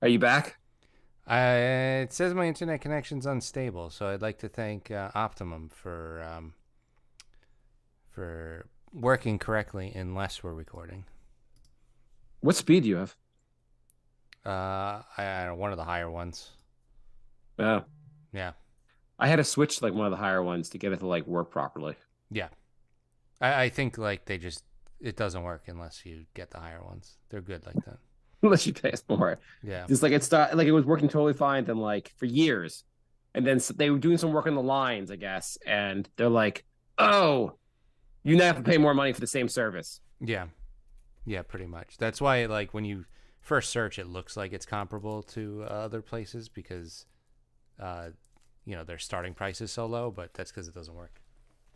Are you back? It says my internet connection's unstable, so I'd like to thank Optimum for working correctly unless we're recording. What speed do you have? I don't know, one of the higher ones. Oh, Yeah, I had to switch to like one of the higher ones to get it to like work properly. yeah. I think like it doesn't work unless you get the higher ones. They're good like that. Unless you pay us more. Yeah, Just like it started, like it was working totally fine then like for years, and then they were doing some work on the lines, I guess, and they're like, "Oh, you now have to pay more money for the same service." yeah, yeah. Pretty much. That's why like when you first search, it looks like it's comparable to other places because uh, their starting price is so low, but that's because it doesn't work.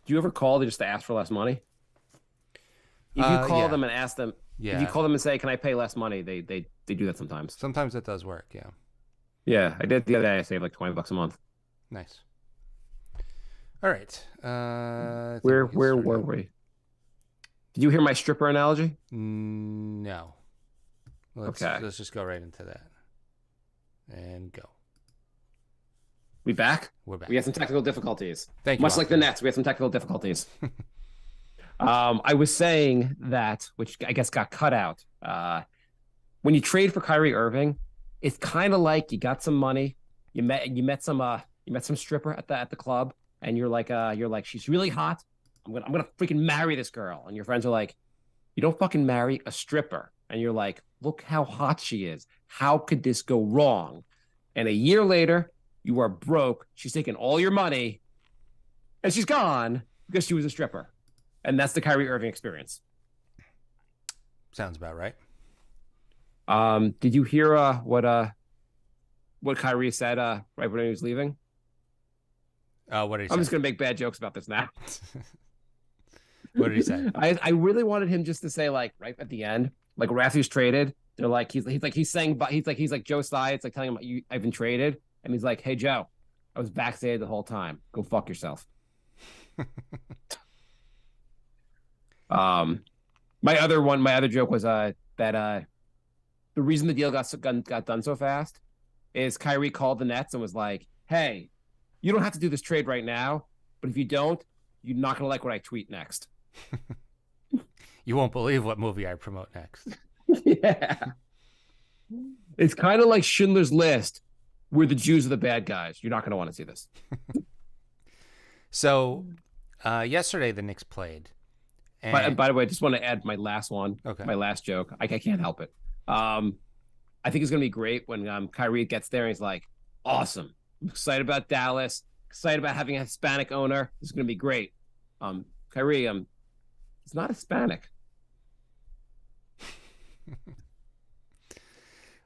Do you ever call to just to ask for less money? If you call Yeah, them and ask them, if you yeah. call them and say, "Can I pay less money?" They do that sometimes. Sometimes it does work. Yeah. Yeah, I did the other day. I saved like $20 a month. Nice. All right. I think Where we can where start were it. we? Did you hear my stripper analogy? No. Let's Okay, let's just go right into that and go. we back. We're We had back. some technical difficulties, Thank you, much like the Optimum. Nets. We had some technical difficulties. I was saying that, which I guess got cut out. When you trade for Kyrie Irving, it's kind of like you got some money, you met some stripper at the club, and you're like she's really hot. I'm gonna freaking marry this girl, and your friends are like, you don't fucking marry a stripper, and you're like, look how hot she is. How could this go wrong? And a year later, you are broke. She's taking all your money, and she's gone because she was a stripper, and that's the Kyrie Irving experience. Sounds about right. Did you hear what Kyrie said right when he was leaving? What did he I'm say? just gonna make bad jokes about this now. What did he say? I really wanted him just to say like right at the end, like Matthews traded. They're like he's saying, but he's like Joe Tsai. It's like telling him I've been traded, and he's like, hey Joe, I was backstage the whole time. Go fuck yourself. Um, my other joke was that the reason the deal got done so fast is Kyrie called the Nets and was like, hey, you don't have to do this trade right now, but if you don't, you're not gonna like what I tweet next. You won't believe what movie I promote next. Yeah. It's kind of like Schindler's List, where the Jews are the bad guys. You're not going to want to see this. So, yesterday the Knicks played, But and by the way, I just want to add my last one, okay, my last joke. I can't help it. I think it's going to be great when Kyrie gets there and he's like, awesome. I'm excited about Dallas, excited about having a Hispanic owner. This is going to be great. Kyrie, he's not Hispanic.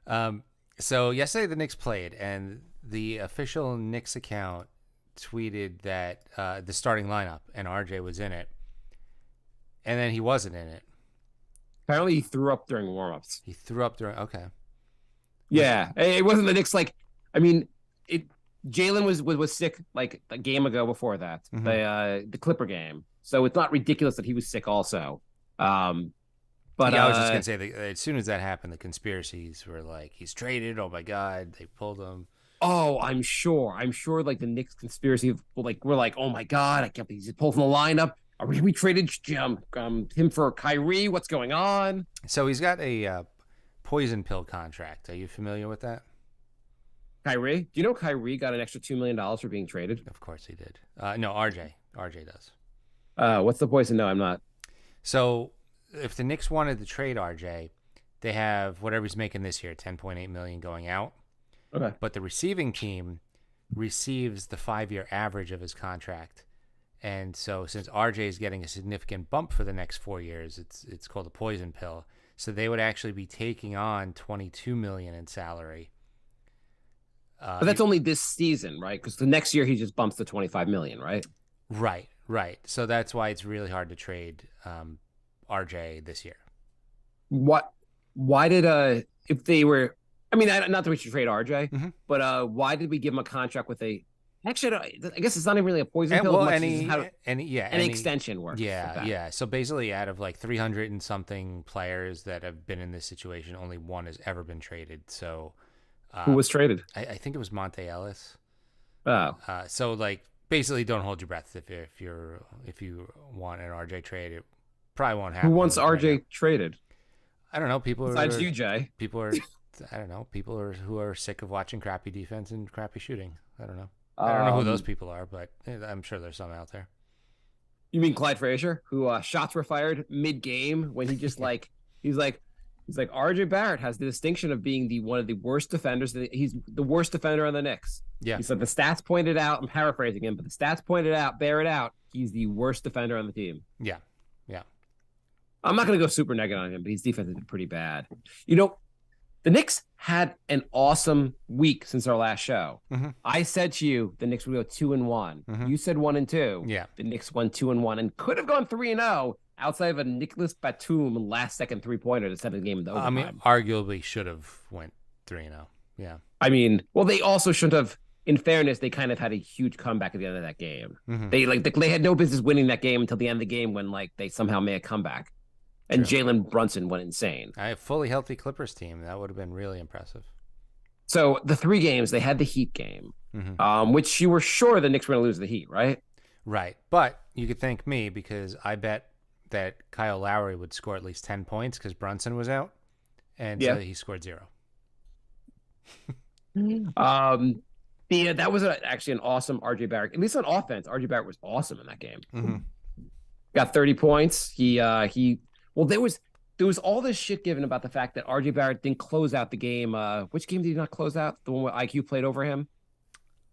um, so yesterday the Knicks played, and the official Knicks account tweeted that the starting lineup and RJ was in it, and then he wasn't in it. Apparently, he threw up during warmups. He threw up during. Okay, was Yeah, it wasn't the Knicks. Like, I mean, it. Jalen was sick like a game ago before that, mm-hmm. the Clipper game. So it's not ridiculous that he was sick also. Um, but Yeah, I was just gonna say that as soon as that happened, the conspiracies were like, he's traded. Oh my god, they pulled him. oh, I'm sure, like the Knicks conspiracy, like we're like, oh my god, I can't believe he's pulled from the lineup. Are we traded him for Kyrie? What's going on? So he's got a poison pill contract. Are you familiar with that? Kyrie, do you know Kyrie got an extra $2 million for being traded? Of course he did. No, RJ does. What's the poison? No, I'm not. So if the Knicks wanted to trade RJ, they have whatever he's making this year, 10.8 million going out. Okay. But the receiving team receives the 5-year average of his contract. And so since RJ is getting a significant bump for the next 4 years, it's called a poison pill. So they would actually be taking on 22 million in salary. But that's only this season, right? Because the next year he just bumps to 25 million, right? Right, right. So that's why it's really hard to trade RJ this year. What? Why did if they were? I mean, not that we should trade RJ, Mm-hmm. but why did we give him a contract with a? Actually, I guess it's not even really a poison And pill as well, much as how any any extension works. With yeah, that. yeah. So basically, out of like 300 and something players that have been in this situation, only one has ever been traded. So Who was traded? I think it was Monte Ellis. Oh, So like basically, don't hold your breath if you want an RJ trade. It probably won't who happen wants right now. RJ traded? I don't know. Besides you, Jay. People are I don't know. People are who are sick of watching crappy defense and crappy shooting. I don't know. I don't know who those people are, but I'm sure there's some out there. You mean Clyde Frazier, who shots were fired mid-game when he just like he's like RJ Barrett has the distinction of being one of the worst defenders. He's the worst defender on the Knicks. Yeah. He said the stats pointed out. I'm paraphrasing him, but the stats pointed out, bear it out. He's the worst defender on the team. Yeah. Yeah. I'm not going to go super negative on him, but his defense has been pretty bad. You know, the Knicks had an awesome week since our last show. Mm-hmm. I said to you the Knicks would go 2-1. Mm-hmm. You said 1-2. Yeah. The Knicks won 2-1 and could have gone 3-0 outside of a Nicholas Batum last second 3-pointer to set the game in the overtime. I mean, arguably should have went 3-0. Yeah. I mean, well, they also shouldn't have. In fairness, they kind of had a huge comeback at the end of that game. Mm-hmm. They had no business winning that game until the end of the game when they somehow made a comeback. And Jalen Brunson went insane. A fully healthy Clippers team. That would have been really impressive. So the 3 games, they had the Heat game, which you were sure the Knicks were going to lose the Heat, right? Right. But you could thank me because I bet that Kyle Lowry would score at least 10 points because Brunson was out. And so he scored 0. That was actually an awesome RJ Barrett. At least on offense, RJ Barrett was awesome in that game. Mm-hmm. Got 30 points. Well, there was all this shit given about the fact that RJ Barrett didn't close out the game. Which game did he not close out? The one where IQ played over him?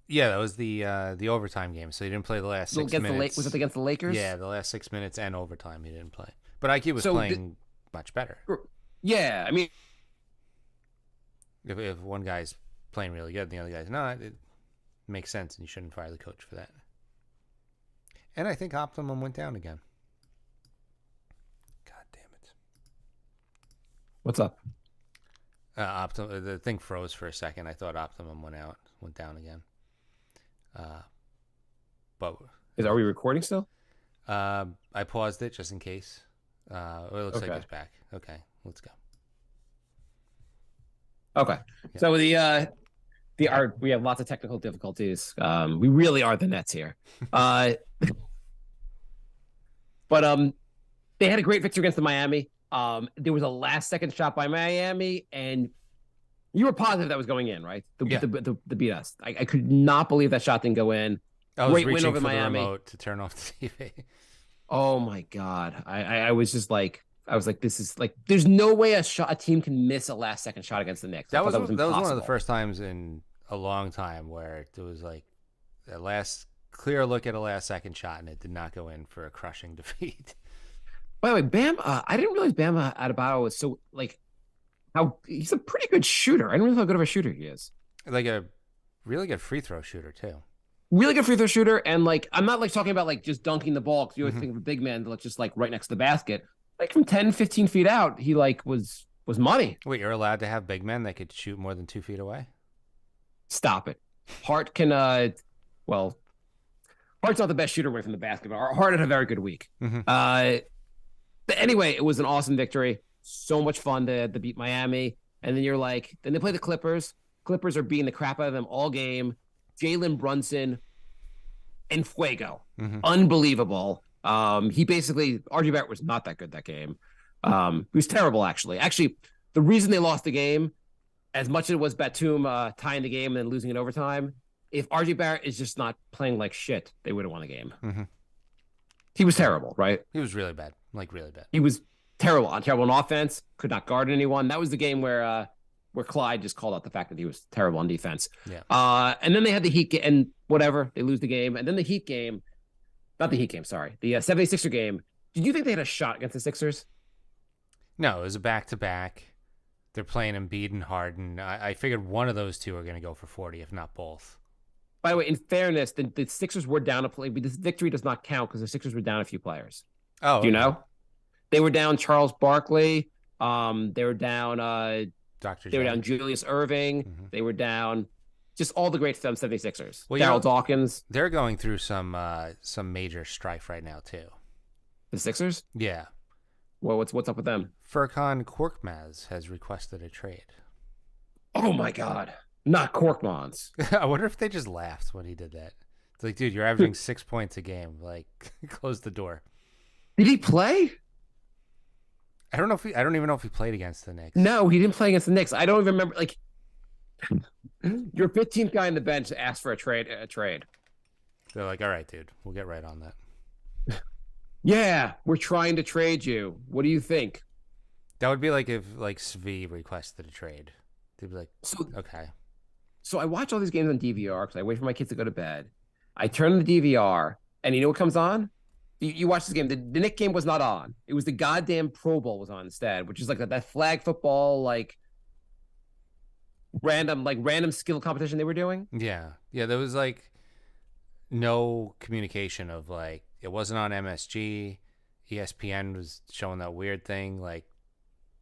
Yeah, that was the overtime game. So he didn't play the last 6 minutes. Was it against the Lakers? Yeah, the last 6 minutes and overtime he didn't play. But IQ was playing much better. Yeah, I mean, if one guy's playing really good and the other guy's not, it makes sense, and you shouldn't fire the coach for that. And I think Optimum went down again. God damn it. What's up? The thing froze for a second. I thought Optimum went down again. But are we recording still? I paused it just in case. It looks like it's back. Okay, let's go. Okay, yeah. So we have lots of technical difficulties. We really are the Nets here. But they had a great victory against the Miami. There was a last-second shot by Miami, and you were positive that was going in, right? The beat us. I could not believe that shot didn't go in. I was great reaching win over for Miami. the remote to turn off the TV. Oh my God! I was just like, this is like, there's no way a team can miss a last-second shot against the Knicks. That was one of the first times in a long time where it was like a last clear look at a last-second shot, and it did not go in for a crushing defeat. By the way, Bam, I didn't realize Bam Adebayo was so he's a pretty good shooter. I didn't realize how good of a shooter he is. Like a really good free throw shooter too. Really good free throw shooter, and I'm not talking about just dunking the ball because you always think of a big man that's just right next to the basket. From 10, 15 feet out, he was money. Wait, you're allowed to have big men that could shoot more than 2 feet away? Stop it. Hart can Hart's not the best shooter away from the basket, but Hart had a very good week. Mm-hmm. But anyway, it was an awesome victory. So much fun to beat Miami. And then then they play the Clippers. Clippers are beating the crap out of them all game. Jalen Brunson and Fuego. Mm-hmm. Unbelievable. RJ Barrett was not that good that game. He was terrible, actually. Actually, the reason they lost the game, as much as it was Batum tying the game and then losing in overtime, if RJ Barrett is just not playing like shit, they would have won the game. Mm-hmm. He was terrible, right? He was really bad. Really bad. He was terrible on offense, could not guard anyone. That was the game where Clyde just called out the fact that he was terrible on defense. Yeah. And then they had the Heat and whatever, they lose the game. And then the Heat game, not the Heat game, sorry. The 76er game. Did you think they had a shot against the Sixers? No, it was a back-to-back. They're playing Embiid and Harden. I figured one of those two are going to go for 40, if not both. By the way, in fairness, the Sixers were down a play, but this victory does not count because the Sixers were down a few players. Oh, do you know? They were down Charles Barkley. They were down They were down Julius Irving. Mm-hmm. They were down just all the great 76ers. Well, Darryl Dawkins. They're going through some major strife right now too. The Sixers? Yeah. Well, what's up with them? Furkan Korkmaz has requested a trade. Oh my God. not Korkmaz. I wonder if they just laughed when he did that. It's like, dude, you're averaging 6 points a game. Like, close the door. Did he play? I don't know if I don't even know if he played against the Knicks. No, he didn't play against the Knicks. I don't even remember. Like, your 15th guy on the bench asked for a trade. They're like, all right, dude, we'll get right on that. Yeah, we're trying to trade you. What do you think? That would be like if like Svi requested a trade. They'd be like, okay. So I watch all these games on DVR because I wait for my kids to go to bed. I turn the DVR, and you know what comes on? You watch this game. The Knicks game was not on. It was the goddamn Pro Bowl was on instead, which is like that flag football, like random skill competition they were doing. Yeah. There was like no communication of like it wasn't on MSG. ESPN was showing that weird thing. Like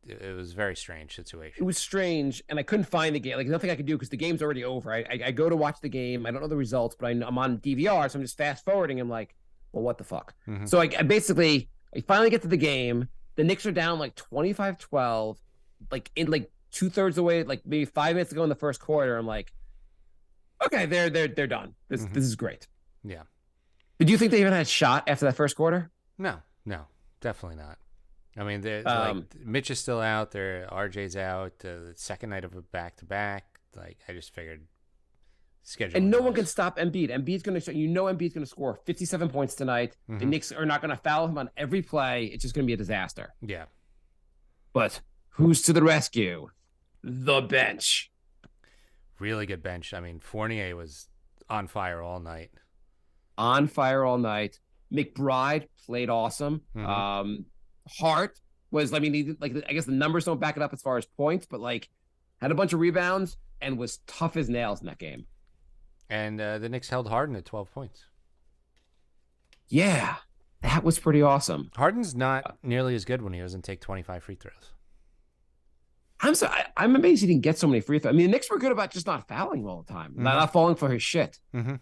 it was a very strange situation. It was strange, and I couldn't find the game. Like nothing I could do because the game's already over. I go to watch the game. I don't know the results, but I'm on DVR, so I'm just fast forwarding. I'm like, well, what the fuck? Mm-hmm. So I finally get to the game. The Knicks are down like 25-12, like in like 2/3 away, like maybe 5 minutes to go in the first quarter. I'm like, okay, they're done. This is great. Yeah. Did you think they even had a shot after that first quarter? No, definitely not. I mean, like Mitch is still out there. RJ's out. The second night of a back-to-back. Like I just figured. Schedule and no one can stop Embiid. Embiid's going to, Embiid's going to score 57 points tonight. Mm-hmm. The Knicks are not going to foul him on every play. It's just going to be a disaster. Yeah. But who's to the rescue? The bench. Really good bench. I mean, Fournier was on fire all night. On fire all night. McBride played awesome. Mm-hmm. Hart was, I guess the numbers don't back it up as far as points, but like had a bunch of rebounds and was tough as nails in that game. And the Knicks held Harden at 12 points. Yeah, that was pretty awesome. Harden's not nearly as good when he doesn't take 25 free throws. I'm amazed he didn't get so many free throws. I mean, the Knicks were good about just not fouling him all the time, not falling for his shit. Mm-hmm.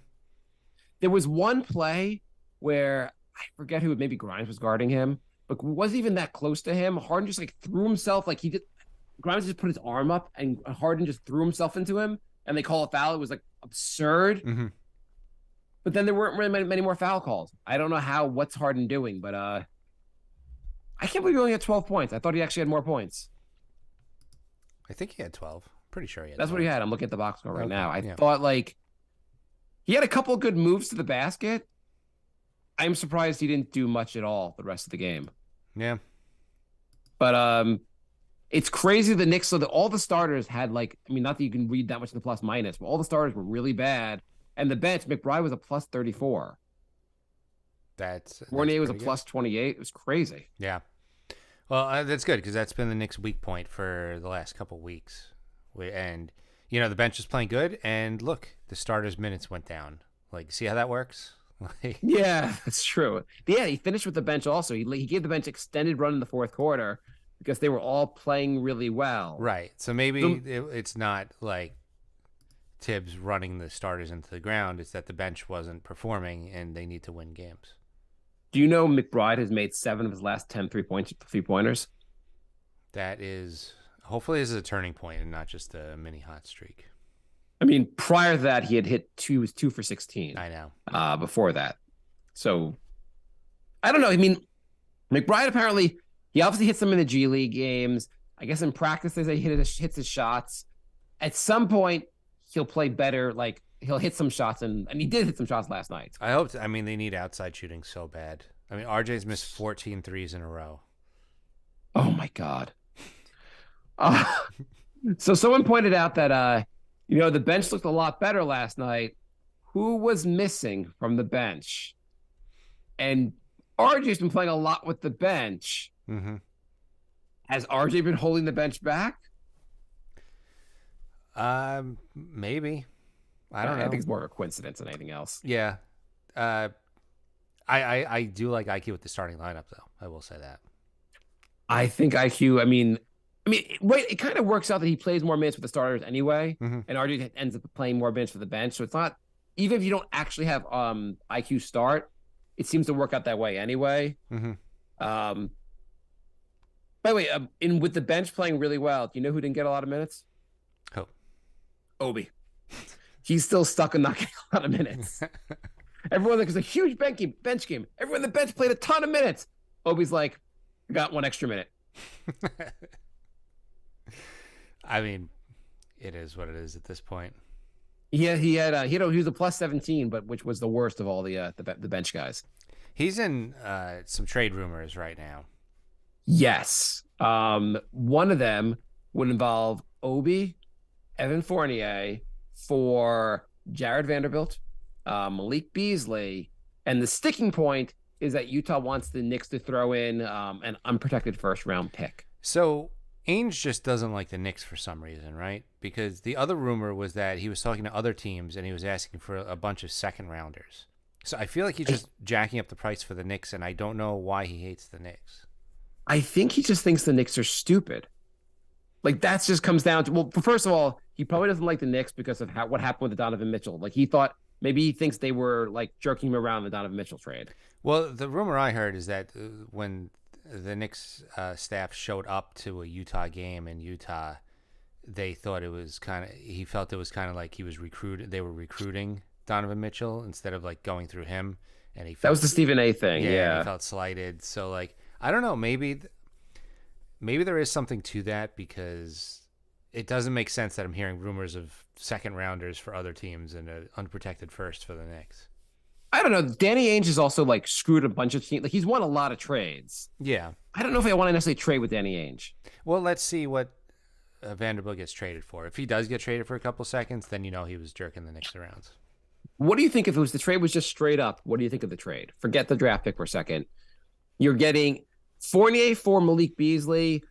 There was one play where I forget who, maybe Grimes was guarding him, but wasn't even that close to him. Harden just like threw himself, like he did. Grimes just put his arm up, and Harden just threw himself into him, and they call a foul. It was like absurd. Mm-hmm. But then there weren't really many more foul calls. I don't know what's Harden doing, but I can't believe he only had 12 points. I thought he actually had more points. I think he had 12. Pretty sure he had. That's 12. what he had. I'm looking at the box score right now. I thought like he had a couple good moves to the basket. I'm surprised he didn't do much at all the rest of the game. Yeah. But it's crazy the Knicks, so that all the starters had not that you can read that much in the plus minus, but all the starters were really bad. And the bench, McBride was a plus 34. Fournier was a plus 28. It was crazy. Yeah. Well, that's good because that's been the Knicks' weak point for the last couple weeks. And, the bench is playing good. And look, the starters' minutes went down. Like, see how that works? Yeah, that's true. Yeah, he finished with the bench also. He gave the bench extended run in the fourth quarter because they were all playing really well. Right. So maybe it's not like Tibbs running the starters into the ground. It's that the bench wasn't performing and they need to win games. Do you know McBride has made 7 of his last 10 3-pointers? That is, hopefully this is a turning point and not just a mini hot streak. I mean, prior to that, he had hit 2 for 16. I know. Before that. So, I don't know. I mean, McBride apparently, he obviously hits them in the G League games. I guess in practices, he hits his shots. At some point, he'll play better. Like, he'll hit some shots, and he did hit some shots last night. I hope. I mean, they need outside shooting so bad. I mean, RJ's missed 14 threes in a row. Oh, my God. So someone pointed out that, the bench looked a lot better last night. Who was missing from the bench? And RJ's been playing a lot with the bench. Mm-hmm. Has RJ been holding the bench back? Maybe. I don't know. I think it's more of a coincidence than anything else. Yeah. I do like IQ with the starting lineup, though. I will say that. I think IQ, I mean, right, it kind of works out that he plays more minutes with the starters anyway, and RJ ends up playing more minutes for the bench. So it's not, even if you don't actually have IQ start, it seems to work out that way anyway. Mm-hmm. By the way, with the bench playing really well, do you know who didn't get a lot of minutes? Who? Obi. He's still stuck in not getting a lot of minutes. Everyone, like, it's a huge bench game. Everyone on the bench played a ton of minutes. Obi's like, I got one extra minute. I mean, it is what it is at this point. Yeah, he was a plus 17, but which was the worst of all the bench guys. He's in some trade rumors right now. Yes. One of them would involve Obi, Evan Fournier for Jared Vanderbilt, Malik Beasley, and the sticking point is that Utah wants the Knicks to throw in an unprotected first-round pick. So Ainge just doesn't like the Knicks for some reason, right? Because the other rumor was that he was talking to other teams and he was asking for a bunch of second-rounders. So I feel like he's just jacking up the price for the Knicks, and I don't know why he hates the Knicks. I think he just thinks the Knicks are stupid. Like, that just comes down to, well, first of all, he probably doesn't like the Knicks because of what happened with the Donovan Mitchell. Like, he thought maybe he thinks they were like jerking him around the Donovan Mitchell trade. Well, the rumor I heard is that when the Knicks staff showed up to a Utah game in Utah, they thought it was he felt it was kind of like they were recruiting Donovan Mitchell instead of like going through him. And he felt, that was the Stephen A thing. Yeah. He felt slighted. So, like, I don't know, maybe there is something to that, because it doesn't make sense that I'm hearing rumors of second rounders for other teams and an unprotected first for the Knicks. I don't know. Danny Ainge has also like screwed a bunch of teams. Like, he's won a lot of trades. Yeah. I don't know if I want to necessarily trade with Danny Ainge. Well, let's see what Vanderbilt gets traded for. If he does get traded for a couple seconds, then you know he was jerking the Knicks around. What do you think if the trade was just straight up? What do you think of the trade? Forget the draft pick for a second. You're getting Fournier for Malik Beasley.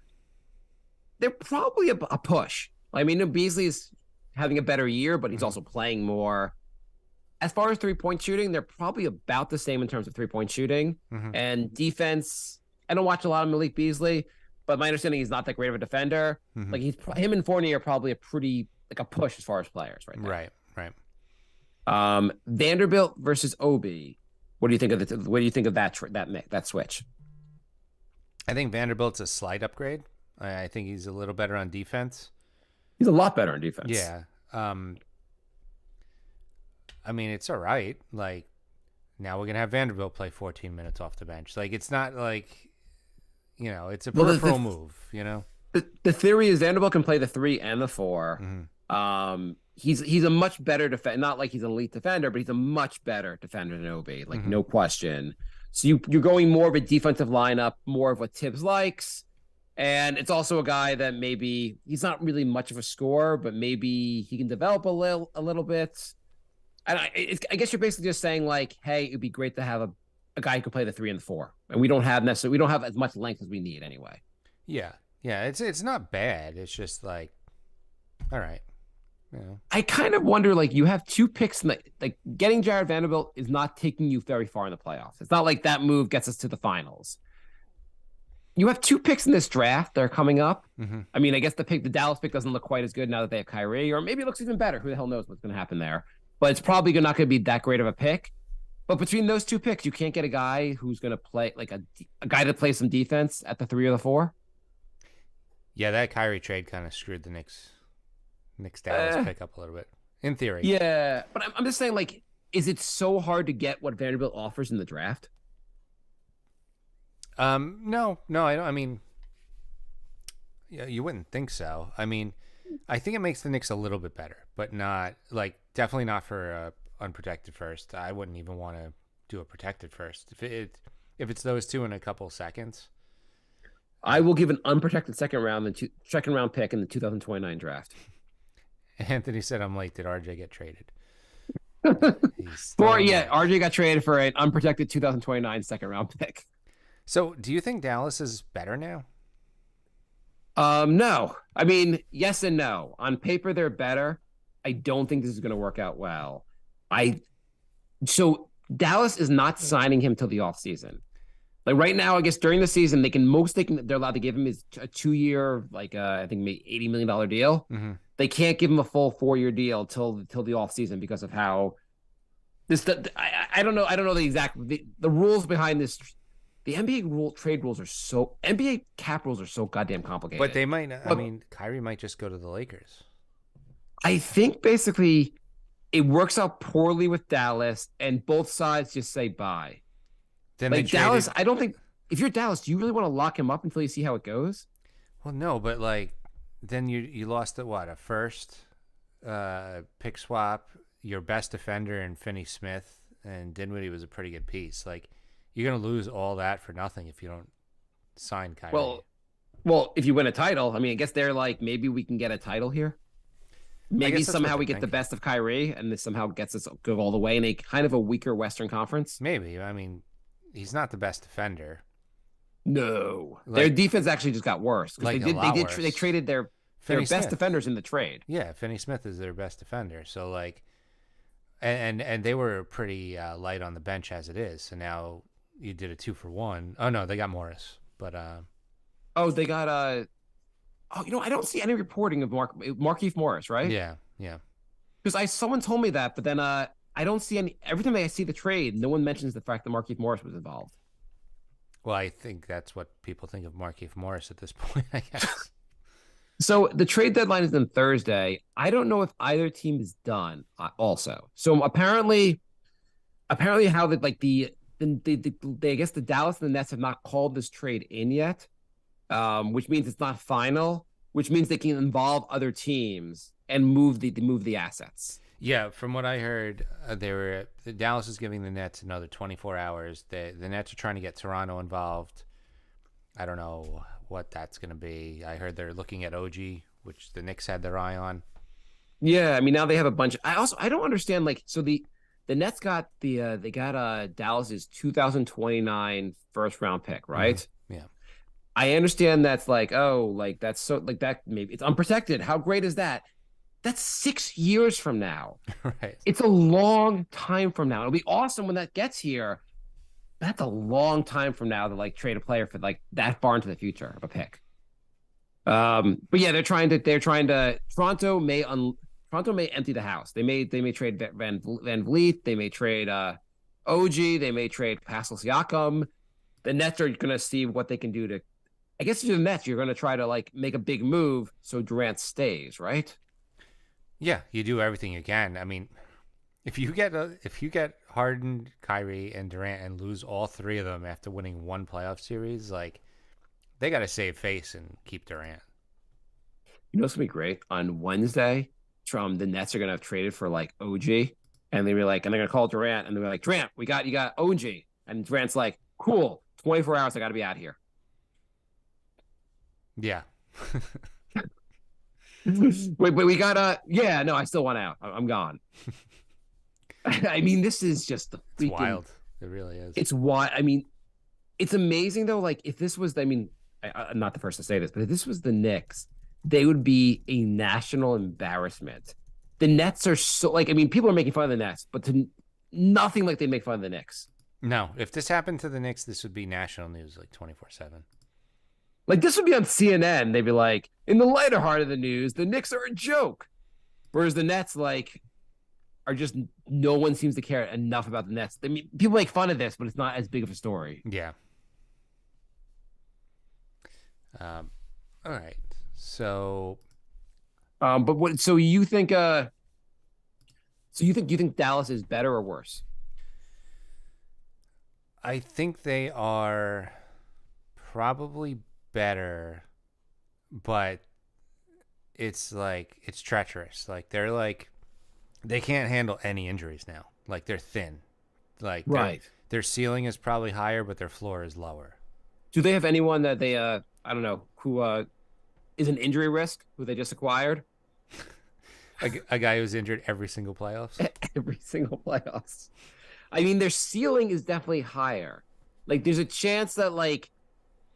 They're probably a push. I mean, Beasley is having a better year, but he's also playing more. As far as three-point shooting, they're probably about the same in terms of three-point shooting. And defense. I don't watch a lot of Malik Beasley, but my understanding he's not that great of a defender. Like, him and Fournier are probably a pretty like a push as far as players right now. Right. Vanderbilt versus Obi. What do you think of that switch? I think Vanderbilt's a slight upgrade. I think he's a little better on defense. He's a lot better on defense. Yeah. I mean, it's all right. Like, now we're going to have Vanderbilt play 14 minutes off the bench. Like, it's not like, it's a peripheral move, The theory is Vanderbilt can play the 3 and the 4. He's a much better defender. Not like he's an elite defender, but he's a much better defender than Obi. Like, no question. So you're going more of a defensive lineup, more of what Tibbs likes. And it's also a guy that maybe he's not really much of a scorer, but maybe he can develop a little bit. And I guess you're basically just saying, like, hey, it'd be great to have a guy who can play the 3 and the 4, and we don't have as much length as we need anyway. Yeah. It's not bad. It's just like, all right. I kind of wonder, like, you have 2 picks, like getting Jared Vanderbilt is not taking you very far in the playoffs. It's not like that move gets us to the finals. You have 2 picks in this draft that are coming up. I mean, I guess the Dallas pick doesn't look quite as good now that they have Kyrie, or maybe it looks even better. Who the hell knows what's going to happen there? But it's probably not going to be that great of a pick. But between those 2 picks, you can't get a guy who's going to play, like a guy to play some defense at the 3 or the 4. Yeah, that Kyrie trade kind of screwed the Knicks Dallas pick up a little bit, in theory. Yeah, but I'm just saying, like, is it so hard to get what Vanderbilt offers in the draft? No, I don't. I mean, yeah, you wouldn't think so. I mean, I think it makes the Knicks a little bit better, but not definitely not for a unprotected first. I wouldn't even want to do a protected first. If it's those 2 in a couple seconds, I will give an unprotected second round pick in the 2029 draft. Anthony said, "I'm late. Did RJ get traded?" RJ got traded for an unprotected 2029 second round pick. So, do you think Dallas is better now? No. I mean, yes and no. On paper, they're better. I don't think this is going to work out well. So Dallas is not signing him till the offseason. Like, right now, I guess during the season, they're allowed to give him is a 2-year, I think maybe $80 million deal. They can't give him a full 4-year deal till the offseason because of how this. I don't know. I don't know the exact the rules behind this. The NBA cap rules are so goddamn complicated. But they might. I mean, Kyrie might just go to the Lakers. I think basically it works out poorly with Dallas, and both sides just say bye. Then they Like Dallas, traded. I don't think if you're Dallas, do you really want to lock him up until you see how it goes? Well, no, but like then you lost at what, a first, pick swap, your best defender in Finney Smith, and Dinwiddie was a pretty good piece. Like you're gonna lose all that for nothing if you don't sign Kyrie. Well, well, if you win a title, I mean, I guess they're like maybe we can get a title here. I Maybe guess that's what somehow they're we get the thinking. best of Kyrie, and this somehow gets us go all the way in a kind of a weaker Western Conference. Maybe. I mean, he's not the best defender. No, their Like defense actually just got worse because like a they lot did they worse. traded their Finney best Smith. defenders in the trade. Yeah, Finney Smith is their best defender. So like, and they were pretty light on the bench as it is. So now you did a 2-for-1. Oh no, they got Morris, but Oh, they got oh, I don't see any reporting of Markieff Morris, right? yeah, yeah. Because I someone told me that, but then I don't see any. Every time I see the trade, no one mentions the fact that Markieff Morris was involved. Well, I think that's what people think of Markieff Morris at this point, I guess. So the trade deadline is on Thursday. I don't know if either team is done. Also, so apparently, how that like I guess the Dallas and the Nets have not called this trade in yet, which means it's not final. Which means they can involve other teams and move the assets. Yeah, from what I heard, the Dallas is giving the Nets another 24 hours. The Nets are trying to get Toronto involved. I don't know what that's going to be. I heard they're looking at OG, which the Knicks had their eye on. Yeah, I mean now they have a bunch. I don't understand like so the Nets got they got Dallas's 2029 first round pick, Mm-hmm. right? Yeah, I understand that's like, oh, like that's so like that maybe it's unprotected. How great is that? That's 6 years from now. right. It's a long time from now. It'll be awesome when that gets here. That's a long time from now to like trade a player for like that far into the future of a pick. But yeah, they're trying to Toronto may empty the house. They may trade Van Vliet, they may trade OG, they may trade Pascal Siakam. The Nets are gonna see what they can do to I guess if you're the Nets, you're gonna try to like make a big move so Durant stays, right? Yeah, you do everything you can. I mean, if you get Harden, Kyrie, and Durant and lose all three of them after winning one playoff series, like they got to save face and keep Durant. You know what's gonna be great? On Wednesday, the Nets are gonna have traded for like OG, and they were like, and they're gonna call Durant, and they're like, Durant, you got OG, and Durant's like, cool, 24 hours, I got to be out here. Yeah, Wait, but we got yeah, no, I still want out. I'm gone. I mean, this is just the it's freaking. wild. It really is. It's why I mean, it's amazing though. Like if this was, I mean, I'm not the first to say this, but if this was the Knicks, they would be a national embarrassment. The Nets are so like, I mean, people are making fun of the Nets, but to nothing like they make fun of the Knicks. No, if this happened to the Knicks, this would be national news like 24/7. Like this would be on CNN. They'd be like, in the lighter heart of the news, the Knicks are a joke. Whereas the Nets, like, are just no one seems to care enough about the Nets. I mean, people make fun of this, but it's not as big of a story. Yeah. Um, all right. So But what? So you think? So you think Dallas is better or worse? I think they are probably better, but it's treacherous. Like they can't handle any injuries now. Like they're thin. Like Right. their ceiling is probably higher, but their floor is lower. Do they have anyone that they I don't know who is an injury risk who they just acquired A guy who's injured every single playoffs. every single playoffs? I mean, their ceiling is definitely higher. Like, there's a chance that like,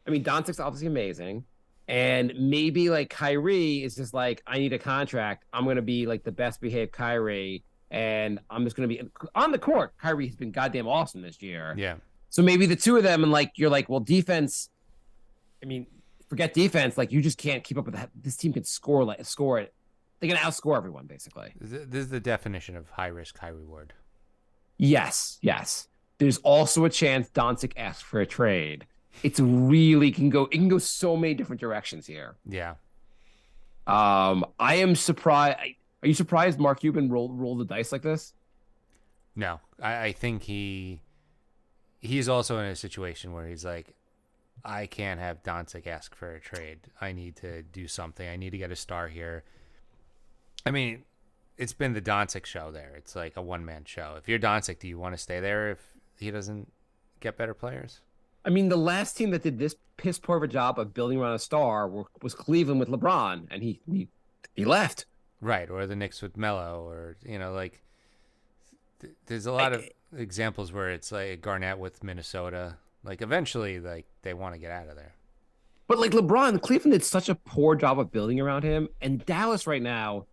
I mean, Doncic's obviously amazing, and maybe like Kyrie is just like, I need a contract. I'm gonna be like the best behaved Kyrie, and I'm just gonna be on the court. Kyrie has been goddamn awesome this year. Yeah. So maybe the two of them, and like you're like, well, defense. I mean, forget defense. Like you just can't keep up with that. This team can score it. They can outscore everyone basically. This is the definition of high risk, high reward. Yes, yes. There's also a chance Doncic asks for a trade. It's really it can go so many different directions here. Yeah. I am surprised. Are you surprised Mark Cuban rolled the dice like this? No, I think he's also in a situation where he's like, I can't have Doncic ask for a trade. I need to do something. I need to get a star here. I mean, it's been the Doncic show there. It's like a one-man show. If you're Doncic, do you want to stay there if he doesn't get better players? I mean, the last team that did this piss poor of a job of building around a star was Cleveland with LeBron, and he left. Right, or the Knicks with Melo, or like there's a lot of examples where it's like Garnett with Minnesota. Like eventually, like they want to get out of there. But like LeBron, Cleveland did such a poor job of building around him, and Dallas right now,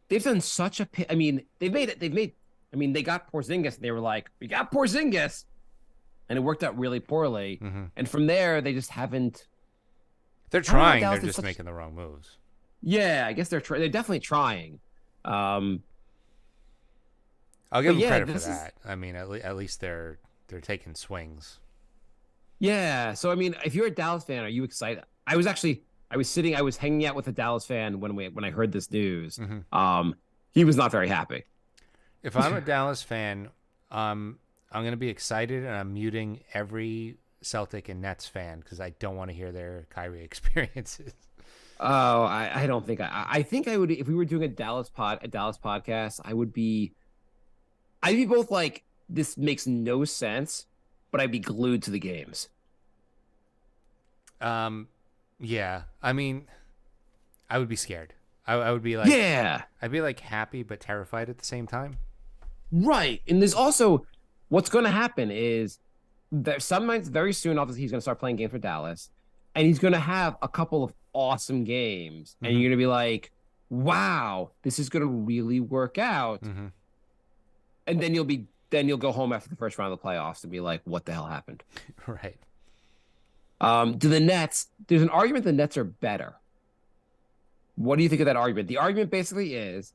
they've done such a. I mean, they've made it. I mean, they got Porzingis, and they were like, "We got Porzingis," and it worked out really poorly. Mm-hmm. And from there, they just haven't. They're trying. They're just making the wrong moves. Yeah, I guess they're definitely trying. I'll give them credit for that. I mean, at least they're taking swings. Yeah. So I mean, if you're a Dallas fan, are you excited? I was hanging out with a Dallas fan when I heard this news. Mm-hmm. He was not very happy. If I'm a Dallas fan, I'm gonna be excited, and I'm muting every Celtic and Nets fan because I don't want to hear their Kyrie experiences. Oh, I don't think I think I would, if we were doing a Dallas podcast, I'd be both like, this makes no sense, but I'd be glued to the games. Yeah. I mean, I would be scared. I would be like, yeah, I'd be like happy but terrified at the same time. Right. And there's also, what's going to happen is that sometimes very soon, obviously, he's going to start playing games for Dallas, and he's going to have a couple of awesome games, and you're going to be like, wow, this is going to really work out. Mm-hmm. And then you'll go home after the first round of the playoffs and be like, what the hell happened? Right. Do the Nets, there's an argument the Nets are better. What do you think of that argument? The argument basically is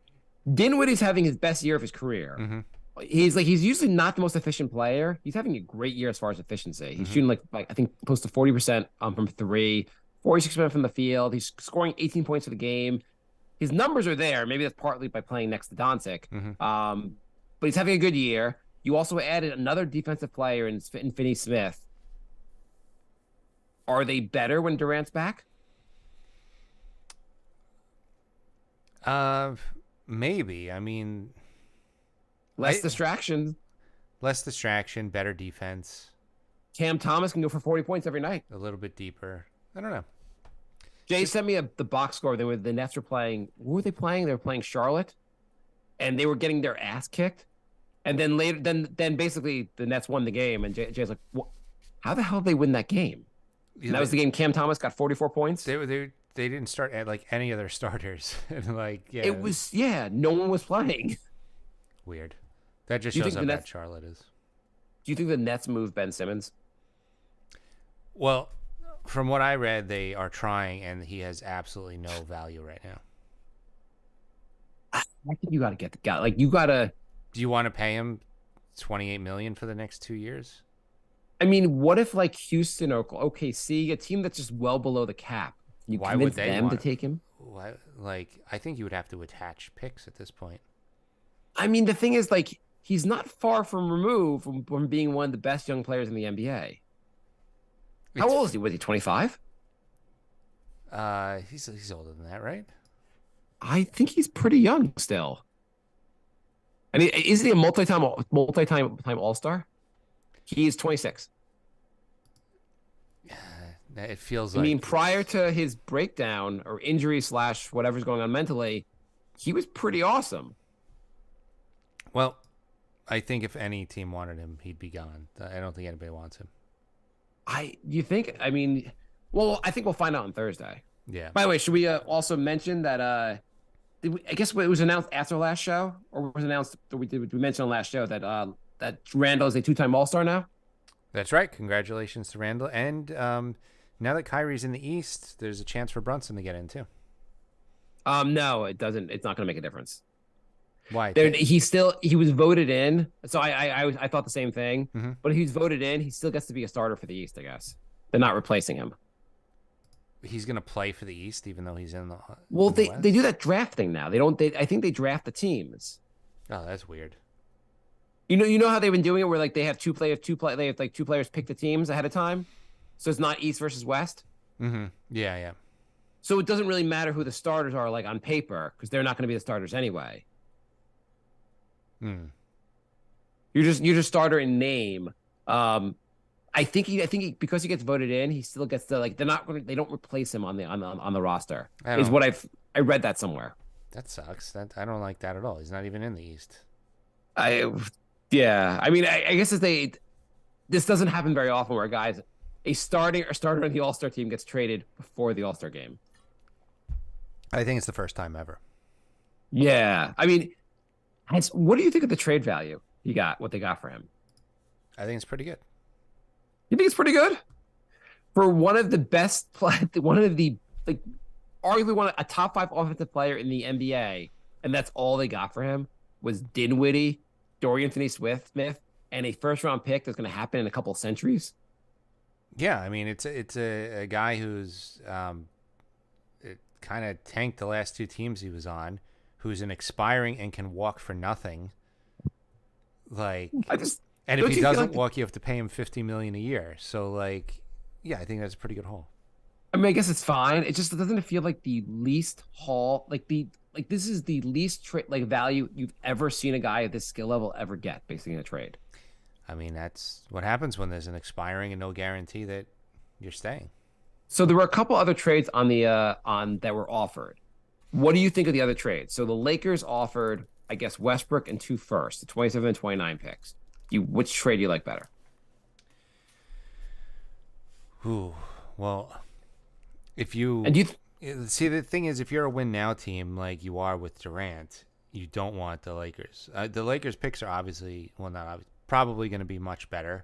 Dinwiddie's having his best year of his career. Mm-hmm. He's usually not the most efficient player. He's having a great year as far as efficiency. He's shooting like I think close to 40% from three, 46% from the field. He's scoring 18 points for the game. His numbers are there. Maybe that's partly by playing next to Doncic. Mm-hmm. But he's having a good year. You also added another defensive player in Finney Smith. Are they better when Durant's back? Maybe. I mean, less distraction, better defense. Cam Thomas can go for 40 points every night. A little bit deeper. I don't know. Jay sent me the box score. The Nets were playing. Who were they playing? They were playing Charlotte, and they were getting their ass kicked. And then later, then basically the Nets won the game. And Jay's like, how the hell did they win that game? And that was the game Cam Thomas got 44 points. They didn't start at like any other starters. Like, yeah, it was, no one was playing. Weird. That just shows how bad Charlotte is. Do you think the Nets move Ben Simmons? Well, from what I read, they are trying, and he has absolutely no value right now. I think you got to get the guy. Like, you got to. Do you want to pay him $28 million for the next 2 years? I mean, what if like Houston or OKC, a team that's just well below the cap, why would they them to take him? Why, like, I think you would have to attach picks at this point. I mean, the thing is, like, he's not far removed from being one of the best young players in the NBA. How old is he? Was he 25? He's older than that, right? I think he's pretty young still. I mean, isn't he a multi-time All-Star? He is 26. It feels I like. mean, prior to his breakdown or injury / whatever's going on mentally, he was pretty awesome. Well, I think if any team wanted him, he'd be gone. I don't think anybody wants him. You think? I mean, well, I think we'll find out on Thursday. Yeah. By the way, should we also mention that? I guess it was announced after last show, or was announced? We mentioned on last show that that Randall is a 2-time All-Star now. That's right. Congratulations to Randall. And now that Kyrie's in the East, there's a chance for Brunson to get in too. No, it doesn't. It's not going to make a difference. Why? He was voted in, so I thought the same thing. Mm-hmm. But if he's voted in, he still gets to be a starter for the East. I guess they're not replacing him. he's gonna play for the East, even though he's in the Well, in the they West. do that draft thing now. They don't. I think they draft the teams. Oh, that's weird. You know how they've been doing it, where like they have they have like two players pick the teams ahead of time, so it's not East versus West. Mm-hmm. Yeah, yeah. So it doesn't really matter who the starters are, like on paper, because they're not going to be the starters anyway. Hmm. You're just starter in name. I think because he gets voted in, he still gets they don't replace him on the roster. I Is don't. what I read that somewhere. That sucks. That I don't like that at all. He's not even in the East. I Yeah. I mean, I guess this doesn't happen very often where a starter on the All-Star team gets traded before the All-Star game. I think it's the first time ever. Yeah. I mean, what do you think of the trade value what they got for him? I think it's pretty good. You think it's pretty good? For one of the best, one of the, like, arguably a top 5 offensive player in the NBA, and that's all they got for him was Dinwiddie, Dorian Finney-Smith, and a first-round pick that's going to happen in a couple of centuries. Yeah, I mean it's a guy who's it kind of tanked the last 2 teams he was on, who's an expiring and can walk for nothing. Like, and if he doesn't walk, you have to pay him $50 million a year. So like, yeah, I think that's a pretty good haul. I mean, I guess it's fine. It just doesn't feel like the least haul, this is the least value you've ever seen a guy at this skill level ever get, basically in a trade. I mean, that's what happens when there's an expiring and no guarantee that you're staying. So there were a couple other trades on that were offered. What do you think of the other trades? So the Lakers offered, I guess, Westbrook and 2 firsts, the 27 and 29 picks. Which trade do you like better? Ooh, well, if you And see, the thing is, if you're a win now team like you are with Durant, you don't want the Lakers. The Lakers picks are obviously, well, not obviously, probably going to be much better,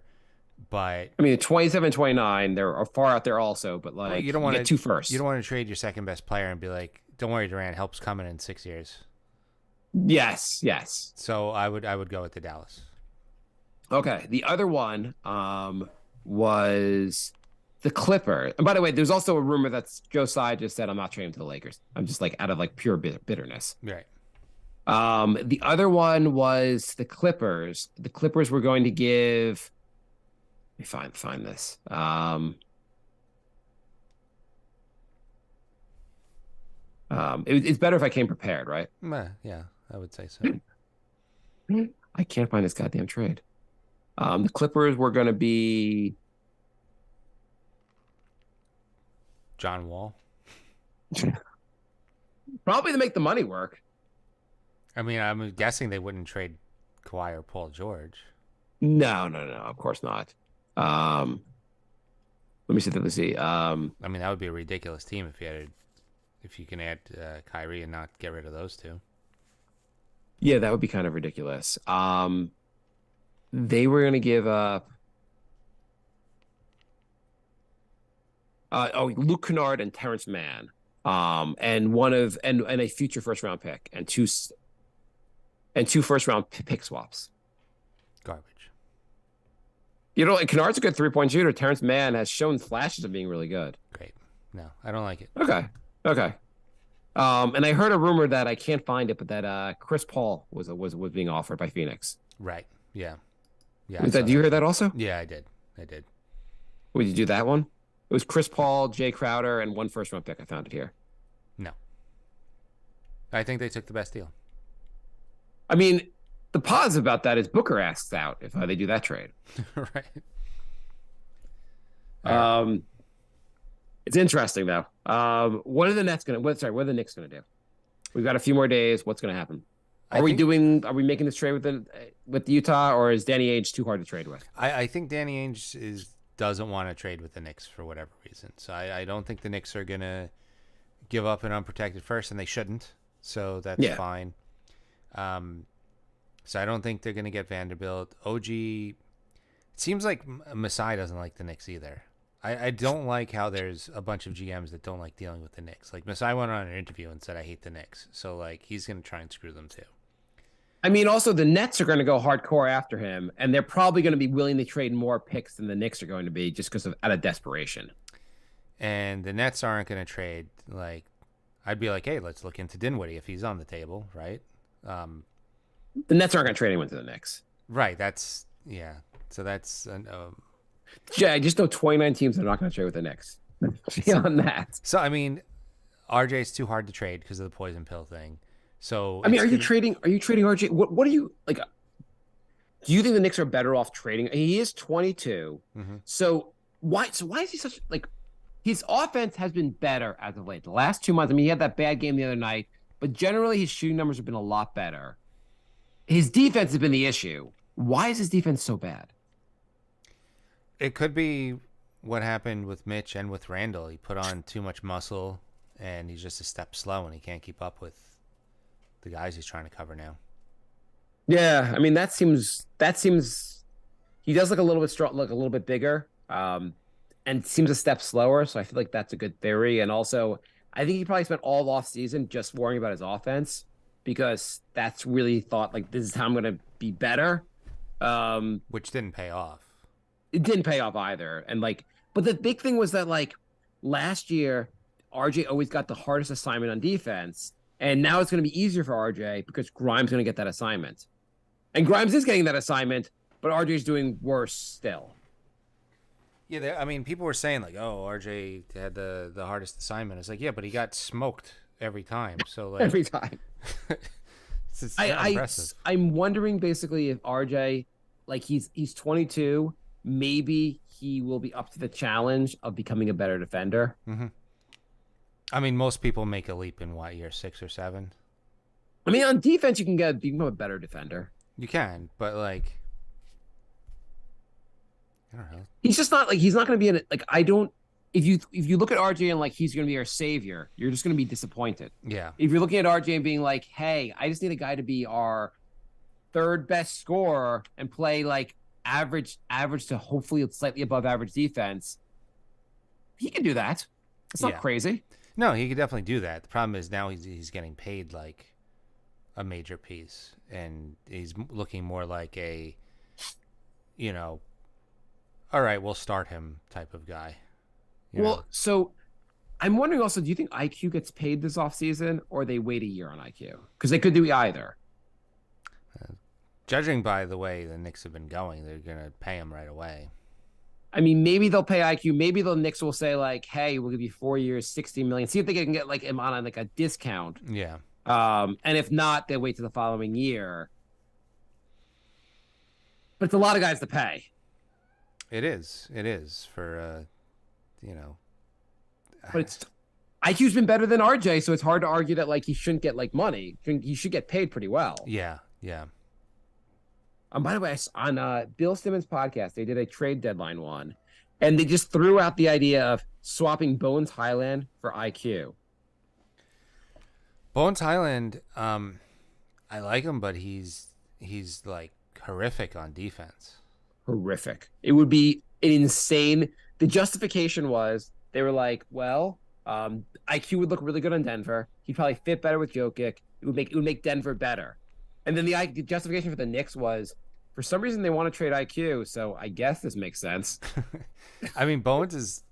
but I mean, the 27, 29, they're far out there also, but like, you don't want to get 2 firsts. You don't want to trade your second best player and be like, don't worry, Durant, help's coming in 6 years. Yes. So I would go with the Dallas. Okay. The other one was the Clipper. And by the way, there's also a rumor that Joe Tsai just said, I'm not trading to the Lakers. I'm just like out of like pure bitterness. Right. The other one was the Clippers. The Clippers were going to give. Let me find this. It's better if I came prepared, right? Yeah, I would say so. I can't find this goddamn trade. The Clippers were going to be John Wall. probably to make the money work. I mean, I'm guessing they wouldn't trade Kawhi or Paul George. No, of course not. Let me see. I mean, that would be a ridiculous team if you can add Kyrie and not get rid of those 2. Yeah, that would be kind of ridiculous. They were going to give up Luke Kennard and Terrence Mann, and a future first round pick and two first round pick swaps. Garbage. You know, like Kennard's a good 3-point shooter. Terrence Mann has shown flashes of being really good. Great. No, I don't like it. Okay. And I heard a rumor that I can't find it, but that Chris Paul was being offered by Phoenix. Right. Yeah. Do you hear that also? Yeah, I did. Would you do that one? It was Chris Paul, Jay Crowder, and 1 first round pick. I found it here. No. I think they took the best deal. I mean, the positive about that is Booker asks out if they do that trade. Right. It's interesting though. What are the Nets gonna? What are the Knicks gonna do? We've got a few more days. What's gonna happen? Are we making this trade with Utah, or is Danny Ainge too hard to trade with? I think Danny Ainge doesn't want to trade with the Knicks for whatever reason. So I don't think the Knicks are gonna give up an unprotected first, and they shouldn't. So that's fine. So I don't think they're gonna get Vanderbilt. OG. It seems like Masai doesn't like the Knicks either. I don't like how there's a bunch of GMs that don't like dealing with the Knicks. Like Masai went on an interview and said, I hate the Knicks. So like he's going to try and screw them too. I mean, also the Nets are going to go hardcore after him, and they're probably going to be willing to trade more picks than the Knicks are going to be just because of out of desperation. and the Nets aren't going to trade, like, I'd be like, hey, let's look into Dinwiddie if he's on the table, right? The Nets aren't going to trade anyone to the Knicks. Right. That's yeah. So that's Yeah, I just know 29 teams that are not going to trade with the Knicks. Beyond that, so. I mean, RJ's too hard to trade because of the poison pill thing. So I mean, Are you trading RJ? What are you like? Do you think the Knicks are better off trading? He is 22, so why? So why is he such like? His offense has been better as of late. The last 2 months, I mean, he had that bad game the other night, but generally his shooting numbers have been a lot better. His defense has been the issue. Why is his defense so bad? It could be what happened with Mitch and with Randall. He put on too much muscle, and he's just a step slow, and he can't keep up with the guys he's trying to cover now. Yeah, I mean that seems he does look a little bit strong, look a little bit bigger, and seems a step slower. So I feel like that's a good theory. And also, I think he probably spent all off season just worrying about his offense because that's really thought like this is how I'm going to be better. Which didn't pay off. It didn't pay off either. And like, but the big thing was that like last year, RJ always got the hardest assignment on defense, and now it's going to be easier for RJ because Grimes going to get that assignment, and Grimes is getting that assignment, but RJ's doing worse still. Yeah, I mean, people were saying like, "Oh, RJ had the hardest assignment." It's like, yeah, but he got smoked every time. So like Every time. it's not impressive. I'm wondering basically if RJ, like he's 22, maybe he will be up to the challenge of becoming a better defender. I mean, most people make a leap in what, year 6 or 7. I mean, on defense, you can become a better defender. You can, but like, I don't know. He's just not like he's not going to be in it. Like I don't. If you look at RJ and like he's going to be our savior, you're just going to be disappointed. Yeah. If you're looking at RJ and being like, hey, I just need a guy to be our third best scorer and play like average to hopefully slightly above average defense, he can do that. It's not crazy. No, he could definitely do that. The problem is now he's getting paid like a major piece, and he's looking more like a, all right, we'll start him type of guy. So I'm wondering also, do you think IQ gets paid this offseason or they wait a year on IQ? Because they could do either. Judging by the way the Knicks have been going, they're going to pay him right away. I mean, maybe they'll pay IQ. Maybe the Knicks will say like, "Hey, we'll give you 4 years, $60 million. See if they can get like him on like a discount." Yeah. And if not, they wait to the following year. But it's a lot of guys to pay. It is. It is for, But it's IQ's been better than RJ, so it's hard to argue that like he shouldn't get like money. He should get paid pretty well. Yeah. Yeah. By the way, on Bill Simmons' podcast, they did a trade deadline one, and they just threw out the idea of swapping Bones Highland for IQ. Bones Highland, I like him, but he's like horrific on defense. Horrific. It would be an insane. The justification was they were like, well, IQ would look really good on Denver. He'd probably fit better with Jokic. It would make Denver better. And then the justification for the Knicks was, for some reason, they want to trade IQ, so I guess this makes sense. I mean, Bones is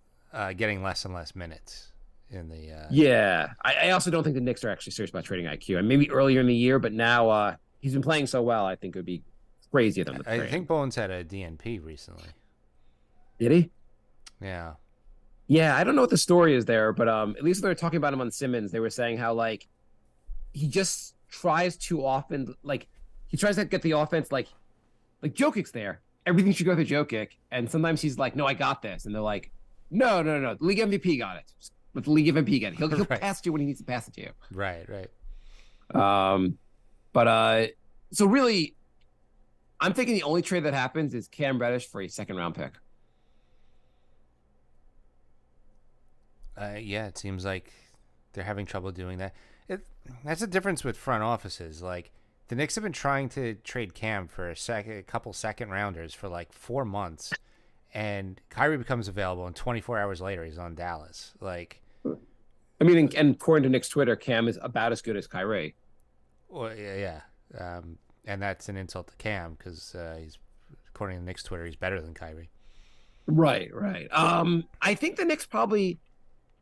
getting less and less minutes in the. Yeah, I also don't think the Knicks are actually serious about trading IQ. And maybe earlier in the year, but now he's been playing so well, I think it would be crazy of them to trade. I think Bones had a DNP recently. Did he? Yeah. Yeah, I don't know what the story is there, but at least when they were talking about him on Simmons, they were saying how like he just tries too often, like he tries to get the offense like Jokic's there. Everything should go through Jokic, and sometimes he's like, "No, I got this," and they're like, "No, the league MVP got it. Let the league MVP get it. He'll Right. pass it to you when he needs to pass it to you." Right. So really, I'm thinking the only trade that happens is Cam Reddish for a second round pick. Yeah, it seems like they're having trouble doing that. That's the difference with front offices. Like the Knicks have been trying to trade Cam for a couple second rounders for like 4 months, and Kyrie becomes available, and 24 hours later he's on Dallas. Like, I mean, and according to Knicks Twitter, Cam is about as good as Kyrie. well, yeah. And that's an insult to Cam because he's, according to Knicks Twitter, he's better than Kyrie. Right. I think the Knicks probably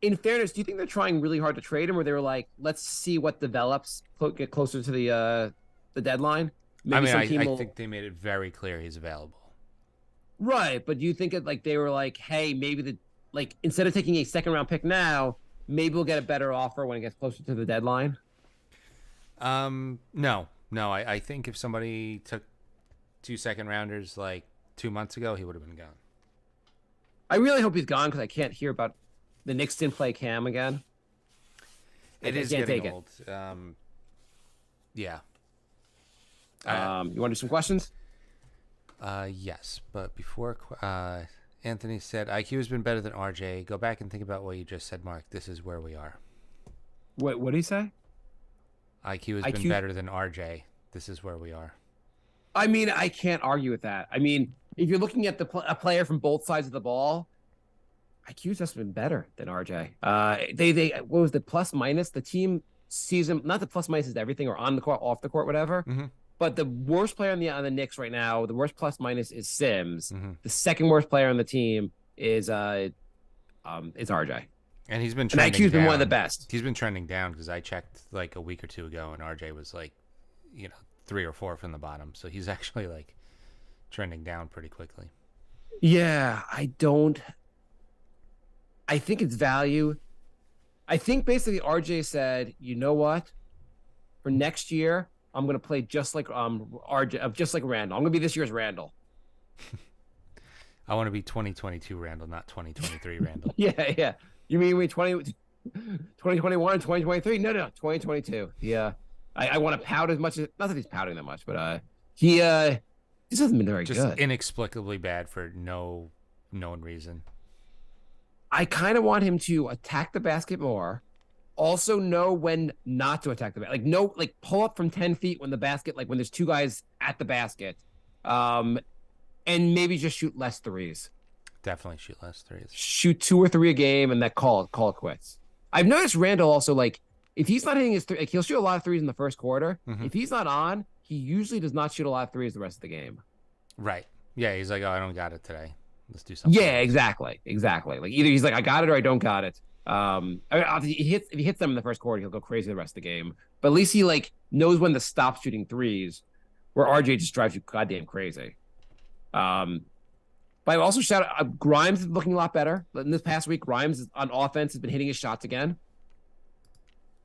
in fairness, do you think they're trying really hard to trade him, or they were like, let's see what develops, get closer to the deadline? I Maybe mean, some I, team I will. think they made it very clear he's available. Right, but do you think it like they were like, hey, maybe like instead of taking a second round pick now, maybe we'll get a better offer when it gets closer to the deadline? No. I think if somebody took 2 second rounders like 2 months ago, he would have been gone. I really hope he's gone because I can't hear about the Knicks didn't play Cam again. It is can't getting take old. Yeah. You want to do some questions? Yes, but before Anthony said IQ has been better than RJ. Go back and think about what you just said, Mark. This is where we are. What did he say? IQ has been better than RJ. This is where we are. I mean, I can't argue with that. I mean, if you're looking at a player from both sides of the ball, IQ's just been better than RJ. They what was the plus minus? The team sees him, not the plus minus is everything or on the court, off the court, whatever. Mm-hmm. But the worst player on the Knicks right now, the worst plus minus is Sims. Mm-hmm. The second worst player on the team is RJ. And he's been trending IQ's been one of the best. He's been trending down because I checked like a week or two ago, and RJ was like, 3 or 4 from the bottom. So he's actually like trending down pretty quickly. Yeah, I think it's value. I think basically RJ said, you know what? For next year, I'm gonna play just like RJ, just like Randall. I'm gonna be this year's Randall. I want to be 2022 Randall, not 2023 Randall. Yeah. You mean 2021, 2023? No, 2022. Yeah. I want to pout as much as, not that he's pouting that much, but he just hasn't been very just good. Inexplicably bad for no known reason. I kind of want him to attack the basket more. Also know when not to attack the basket. Like pull up from 10 feet when the basket, like when there's two guys at the basket. And maybe just shoot less threes. Definitely shoot less threes. Shoot 2 or 3 a game and that call it quits. I've noticed Randall also, like, if he's not hitting his three, like, he'll shoot a lot of threes in the first quarter. Mm-hmm. If he's not on, he usually does not shoot a lot of threes the rest of the game. Right. Yeah, he's like, oh, I don't got it today. Let's do something. Yeah, exactly. Like either he's like, I got it or I don't got it. If he hits them in the first quarter, he'll go crazy the rest of the game. But at least he like knows when to stop shooting threes, where RJ just drives you goddamn crazy. But I also shout out Grimes is looking a lot better. In this past week, Grimes on offense has been hitting his shots again.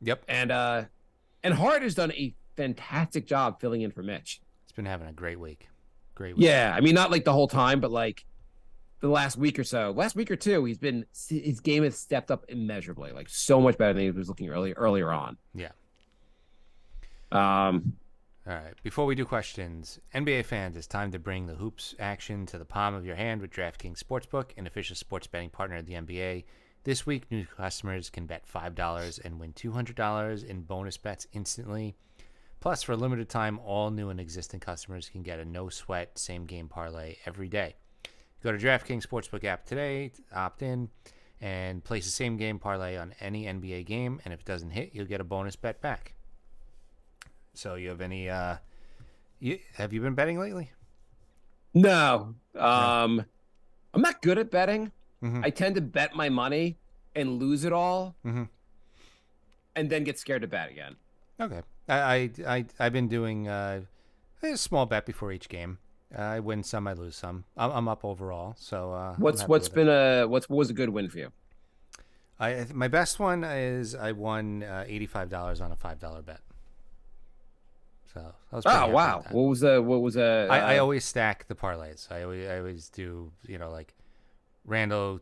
Yep. And Hart has done a fantastic job filling in for Mitch. He's been having a great week. Yeah, I mean, not like the whole time, but like the last week or two, his game has stepped up immeasurably, like so much better than he was looking earlier on. Yeah. All right. Before we do questions, NBA fans, it's time to bring the hoops action to the palm of your hand with DraftKings Sportsbook, an official sports betting partner of the NBA. This week, new customers can bet $5 and win $200 in bonus bets instantly. Plus, for a limited time, all new and existing customers can get a no-sweat same-game parlay every day. Go to DraftKings Sportsbook app today, opt in, and place a same-game parlay on any NBA game, and if it doesn't hit, you'll get a bonus bet back. So you have any have you been betting lately? No. I'm not good at betting. Mm-hmm. I tend to bet my money and lose it all, mm-hmm. and then get scared to bet again. Okay. I've been doing a small bet before each game. I win some, I lose some. I'm up overall. So what was a good win for you? My best one is I won $85 on a $5 bet. So I was pretty happy wow! with that. What was I always stack the parlays. I always do like Randall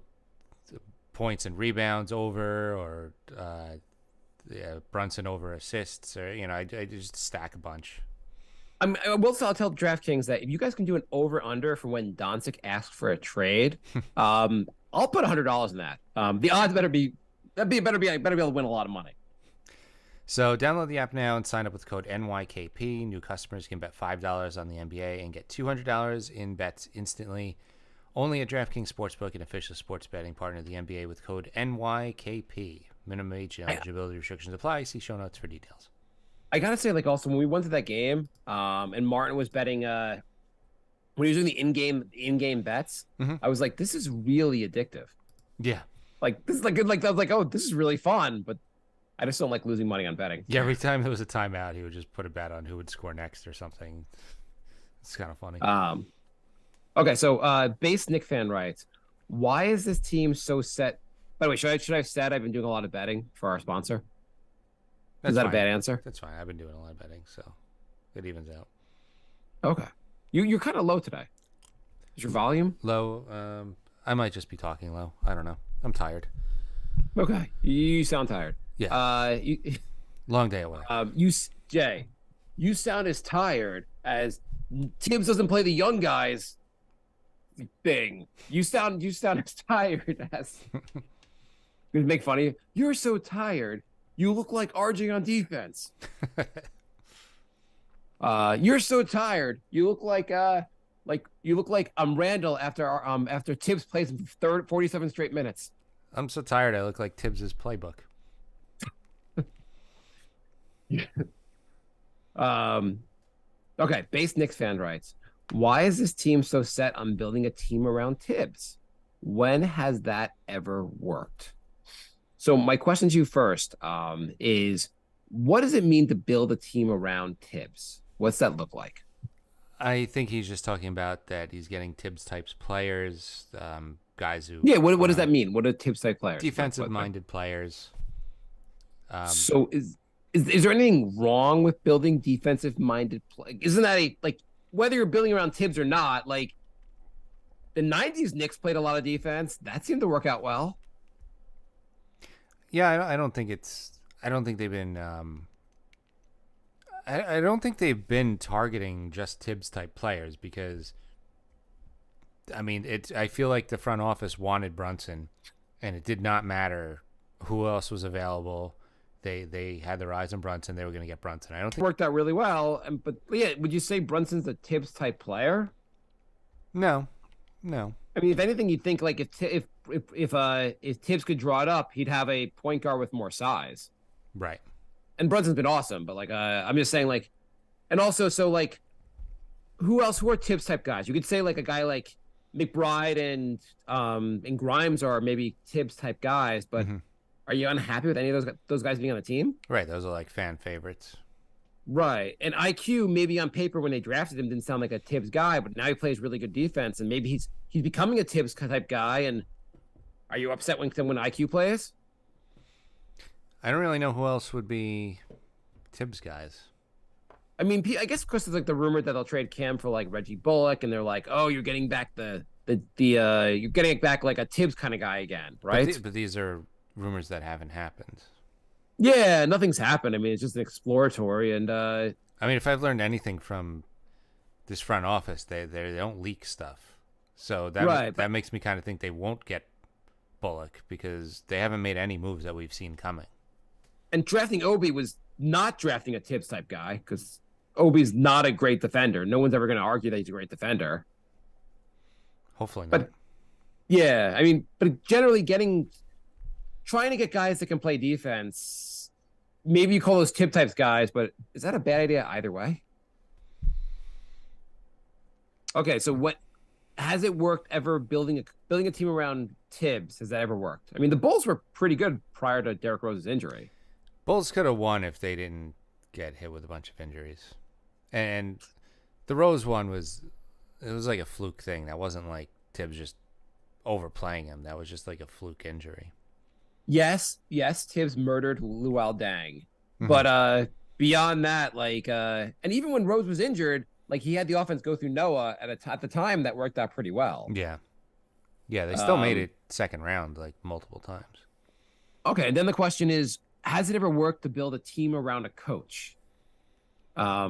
points and rebounds over, or Brunson over assists, or I just stack a bunch. I'll tell DraftKings that if you guys can do an over/under for when Doncic asks for a trade, I'll put $100 in that. The odds better be able to win a lot of money. So download the app now and sign up with code NYKP. New customers can bet $5 on the NBA and get $200 in bets instantly. Only at DraftKings Sportsbook, an official sports betting partner of the NBA, with code NYKP. Minimum age and eligibility restrictions apply. See show notes for details. I gotta say, like, also when we went to that game, and Martin was betting, when he was doing the in-game bets, mm-hmm. I was like, this is really addictive. Yeah. Like this is like good. Like I was like, oh, this is really fun, but I just don't like losing money on betting. Yeah, every time there was a timeout, he would just put a bet on who would score next or something. It's kind of funny. Um, okay, so base Nick fan writes, why is this team so set? By the way, should I have said I've been doing a lot of betting for our sponsor? Is That's that a fine. bad answer? That's fine. I've been doing a lot of betting, so it evens out. Okay, you're kind of low today. Is your volume Low. I might just be talking low. I don't know. I'm tired. okay? You sound tired. Yeah. Long day at work. Jay, you sound as tired as Tibbs doesn't play the young guys thing. You sound as tired as you make fun of you. You're so tired. You look like RJ on defense. You're so tired. You look like Randall after Tibbs plays him 47 straight minutes. I'm so tired. I look like Tibbs's playbook. Okay, base Knicks fan writes, why is this team so set on building a team around Tibbs? When has that ever worked? So my question to you first is, what does it mean to build a team around Tibbs? What's that look like? I think he's just talking about that he's getting Tibbs types players, guys who Yeah, what does that mean? What are Tibbs type players? defensive minded players. So is there anything wrong with building defensive minded play? Isn't that whether you're building around Tibbs or not, like the 90s Knicks played a lot of defense. That seemed to work out well. Yeah, I don't think they've been. I don't think they've been targeting just Tibbs type players because, I mean, I feel like the front office wanted Brunson, and it did not matter who else was available. They had their eyes on Brunson. They were going to get Brunson. I don't think It worked out really well. But yeah, would you say Brunson's a Tibbs type player? No. I mean, if anything, you'd think like if Tibbs could draw it up, he'd have a point guard with more size. Right. And Brunson's been awesome, but I'm just saying and also so who are Tibbs type guys? You could say like a guy like McBride and Grimes are maybe Tibbs type guys, but are you unhappy with any of those guys being on the team? Right. Those are like fan favorites. Right. And IQ maybe on paper when they drafted him didn't sound like a Tibbs guy, but now he plays really good defense and maybe he's becoming a Tibbs type guy. And are you upset when IQ plays? I don't really know who else would be Tibbs guys. I mean, I guess because there's the rumor that they'll trade Cam for like Reggie Bullock, and they're like, oh, you're getting back you're getting it back like a Tibbs kind of guy again, right? But these are rumors that haven't happened. Yeah, nothing's happened. I mean, it's just an exploratory, and I mean, if I've learned anything from this front office, they don't leak stuff, so that makes me kind of think they won't get Bullock because they haven't made any moves that we've seen coming. And drafting Obi was not drafting a Tibbs type guy because Obi's not a great defender. No one's ever going to argue that he's a great defender. Hopefully not. But yeah, I mean, but generally trying to get guys that can play defense, maybe you call those Tibbs types guys, but is that a bad idea either way? Okay, so what has it worked ever building a team around Tibbs? Has that ever worked? I mean, the Bulls were pretty good prior to Derrick Rose's injury. Bulls could have won if they didn't get hit with a bunch of injuries. And the Rose one was like a fluke thing. That wasn't like Tibbs just overplaying him. That was just like a fluke injury. Yes, Tibbs murdered Luol Deng. But beyond that, and even when Rose was injured, he had the offense go through Noah at the time that worked out pretty well. Yeah, they still made it second round multiple times. Okay, and then the question is, has it ever worked to build a team around a coach? I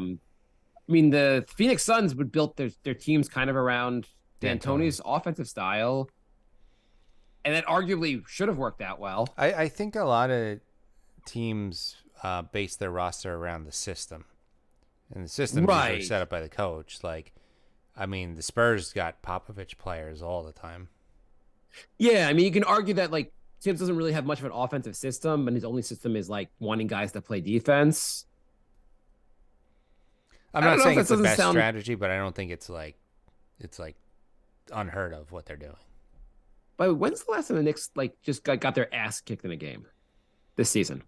mean, the Phoenix Suns would build their teams kind of around D'Antoni's offensive style, and that arguably should have worked out well. I think a lot of teams base their roster around the system, and the system is usually set up by the coach. I mean, the Spurs got Popovich players all the time. Yeah, I mean, you can argue that Tibbs doesn't really have much of an offensive system, and his only system is wanting guys to play defense. I'm not saying it's the best strategy, but I don't think it's unheard of what they're doing. By the way, when's the last time the Knicks like just got their ass kicked in a game this season?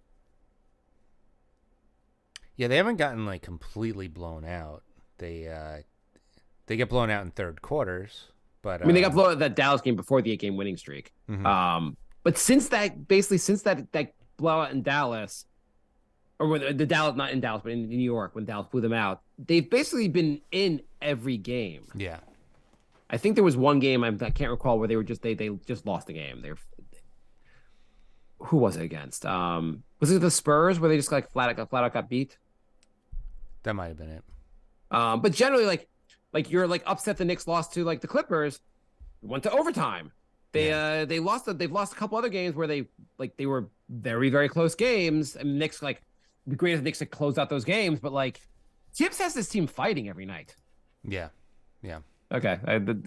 Yeah, they haven't gotten like completely blown out. They get blown out in third quarters, but I mean, they got blown out that Dallas game before the 8-game winning streak. But since that blowout in Dallas, or when the Dallas, not in Dallas, but in New York, when Dallas blew them out, they've basically been in every game. yeah. I think there was one game I can't recall where they just lost the game. Who was it against? Was it the Spurs where they just like flat out got beat? That might have been it. But generally, like you're like upset the Knicks lost to like the Clippers, went to overtime. They've lost a couple other games where they were very, very close games. And Knicks like it'd be great if the Knicks had closed out those games, but like Tibbs has this team fighting every night. Yeah. Yeah. Okay. But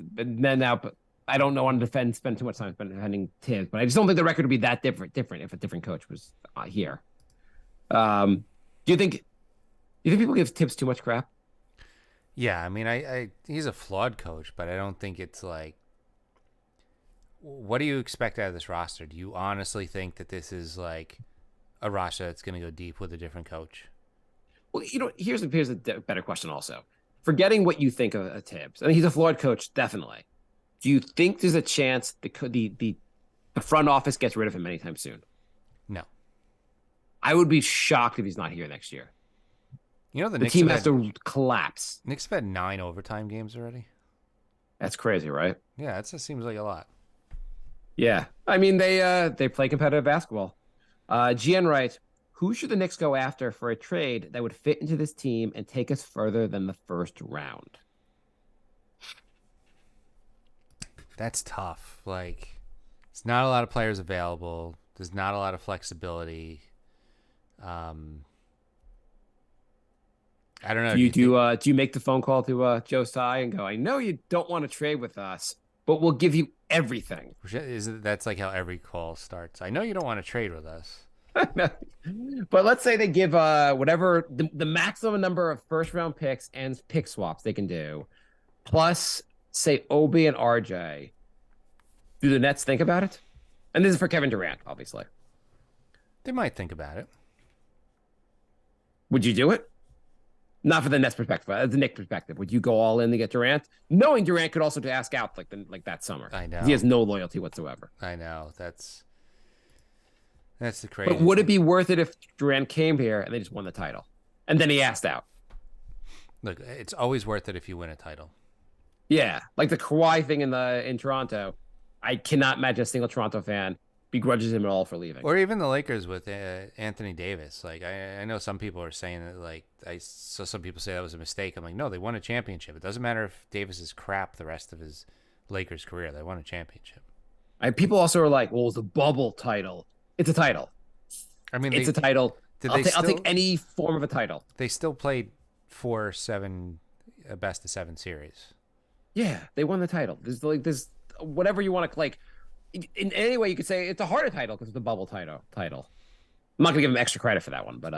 I don't know want to spend too much time defending Tibbs, but I just don't think the record would be that different if a different coach was here. Do you think people give Tibbs too much crap? Yeah, I mean, I he's a flawed coach, but I don't think it's like. What do you expect out of this roster? Do you honestly think that this is like a roster that's going to go deep with a different coach? Well, here's a better question. Also, forgetting what you think of Tibbs, I mean, he's a flawed coach, definitely. Do you think there's a chance the front office gets rid of him anytime soon? No. I would be shocked if he's not here next year. You know, the team has to collapse. Knicks have had 9 overtime games already. That's crazy, right? Yeah, that seems like a lot. Yeah, I mean they play competitive basketball. GN writes, who should the Knicks go after for a trade that would fit into this team and take us further than the first round? That's tough. Like, there's not a lot of players available. There's not a lot of flexibility. I don't know. Do you make the phone call to Joe Tsai and go, I know you don't want to trade with us, but we'll give you everything. That's like how every call starts. I know you don't want to trade with us. But let's say they give whatever the maximum number of first round picks and pick swaps they can do, plus say Obi and RJ. Do the Nets think about it? And this is for Kevin Durant, obviously. They might think about it. Would you do it? Not for the Nets perspective, but the Knicks perspective. Would you go all in to get Durant, knowing Durant could also ask out like that summer? I know he has no loyalty whatsoever. I know that's the crazy. But would it be worth it if Durant came here and they just won the title, and then he asked out? Look, it's always worth it if you win a title. Yeah, like the Kawhi thing in Toronto. I cannot imagine a single Toronto fan begrudges him at all for leaving. Or even the Lakers with Anthony Davis. Like I know some people are saying that. Like I saw some people say that was a mistake. I'm like, no, they won a championship. It doesn't matter if Davis is crap the rest of his Lakers career. They won a championship. People also are like, well, it's a bubble title. It's a title. I mean, it's a title. I'll take any form of a title. They still played 4-7 best of 7 series. Yeah, they won the title. There's whatever you want to like. In any way, you could say it's a harder title because it's a bubble title. I'm not gonna give him extra credit for that one, but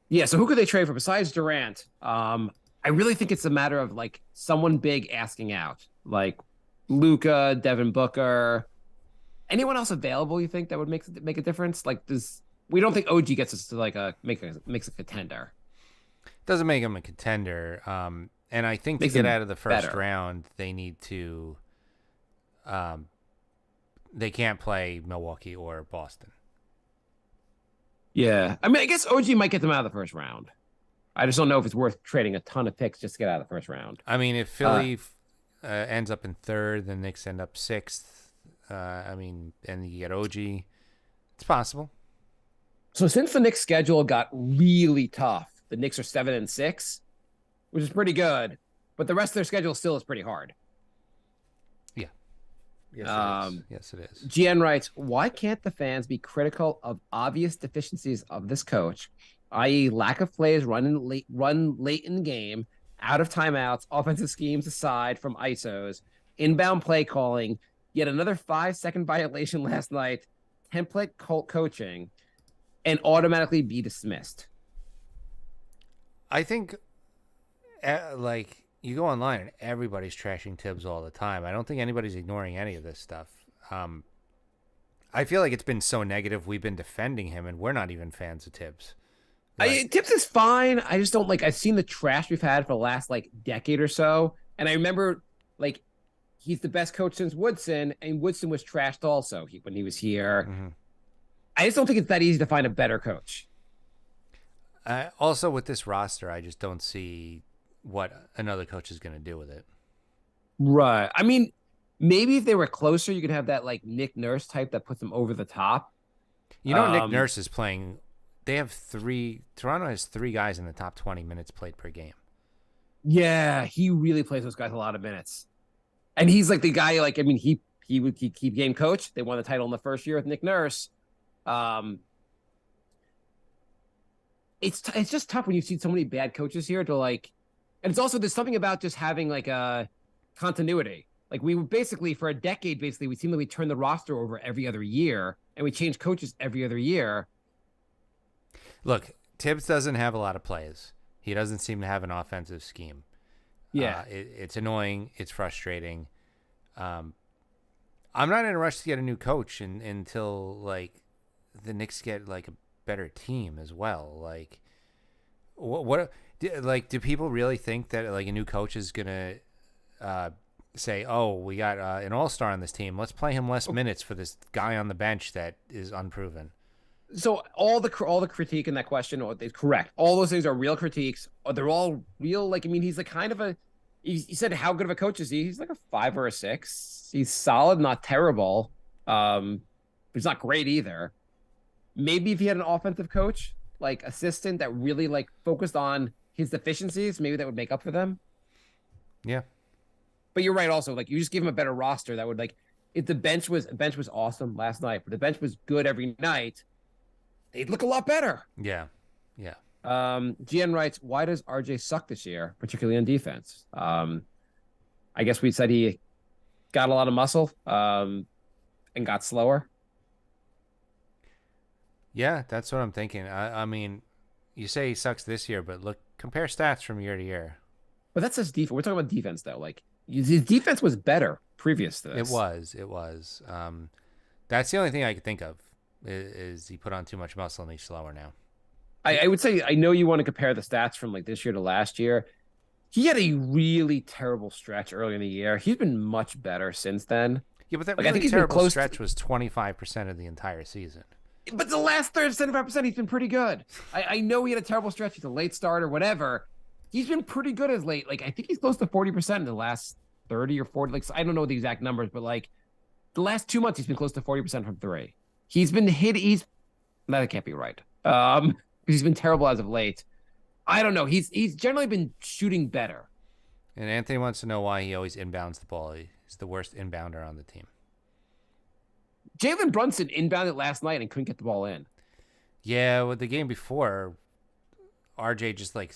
yeah. So who could they trade for besides Durant? I really think it's a matter of like someone big asking out, like Luka, Devin Booker, anyone else available. You think that would make a difference? Like we don't think OG gets us to like makes a contender. Doesn't make him a contender. And I think to get out of the first round, they need to. They can't play Milwaukee or Boston. Yeah, I mean, I guess OG might get them out of the first round. I just don't know if it's worth trading a ton of picks just to get out of the first round. I mean, if Philly ends up in third, the Knicks end up sixth. And you get OG, it's possible. So since the Knicks' schedule got really tough, the Knicks are 7-6. Which is pretty good, but the rest of their schedule still is pretty hard. Yeah. Yes, it is. GN writes, why can't the fans be critical of obvious deficiencies of this coach, i.e. lack of plays run late in the game, out of timeouts, offensive schemes aside from ISOs, inbound play calling, yet another 5-second violation last night, template coaching, and automatically be dismissed? I think, like, you go online and everybody's trashing Tibbs all the time. I don't think anybody's ignoring any of this stuff. I feel like it's been so negative. We've been defending him, and we're not even fans of Tibbs. Tips is fine. I just don't like. I've seen the trash we've had for the last like decade or so, and I remember like he's the best coach since Woodson, and Woodson was trashed also when he was here. Mm-hmm. I just don't think it's that easy to find a better coach. Also, with this roster, I just don't see what another coach is going to do with it. Right. I mean, maybe if they were closer, you could have that like Nick Nurse type that puts them over the top. Nick Nurse is playing. They have Toronto has 3 guys in the top 20 minutes played per game. Yeah, he really plays those guys a lot of minutes. And he's like the guy, like, I mean, he would keep game coach. They won the title in the first year with Nick Nurse. It's just tough when you see so many bad coaches here to like, and it's also, there's something about just having like a continuity. Like we were basically for a decade, we seemed like we turned the roster over every other year and we changed coaches every other year. Look, Tibbs doesn't have a lot of plays. He doesn't seem to have an offensive scheme. Yeah. It's annoying. It's frustrating. I'm not in a rush to get a new coach until like the Knicks get like a better team as well. Like do people really think that like a new coach is going to say, oh, we got an all-star on this team. Let's play him less minutes for this guy on the bench that is unproven. So all the critique in that question is correct. All those things are real critiques. They're all real. Like, I mean, he's like kind of he said, how good of a coach is he? He's like a 5 or a 6. He's solid, not terrible. He's not great either. Maybe if he had an offensive coach, like assistant that really like focused on his deficiencies, maybe that would make up for them. Yeah. But you're right. Also, like you just give him a better roster that would like, if the bench was awesome last night, but the bench was good every night, they'd look a lot better. Yeah. Yeah. GN writes, why does RJ suck this year, particularly on defense? I guess we said he got a lot of muscle and got slower. Yeah, that's what I'm thinking. I mean, you say he sucks this year, but look, compare stats from year to year. But that's his defense. We're talking about defense, though. Like, his defense was better previous to this. It was. That's the only thing I could think of is he put on too much muscle and he's slower now. I would say, I know you want to compare the stats from like this year to last year. He had a really terrible stretch early in the year. He's been much better since then. Yeah, but that like, really I think he's terrible been close stretch was 25% of the entire season. But the last 75%, he's been pretty good. I know he had a terrible stretch. He's a late starter, whatever. He's been pretty good as late. Like, I think he's close to 40% in the last 30 or 40. Like, I don't know the exact numbers, but like the last 2 months, he's been close to 40% from 3. He's been hit. That can't be right. He's been terrible as of late. I don't know. He's generally been shooting better. And Anthony wants to know why he always inbounds the ball. He's the worst inbounder on the team. Jalen Brunson inbounded last night and couldn't get the ball in. Yeah, with the game before, RJ just like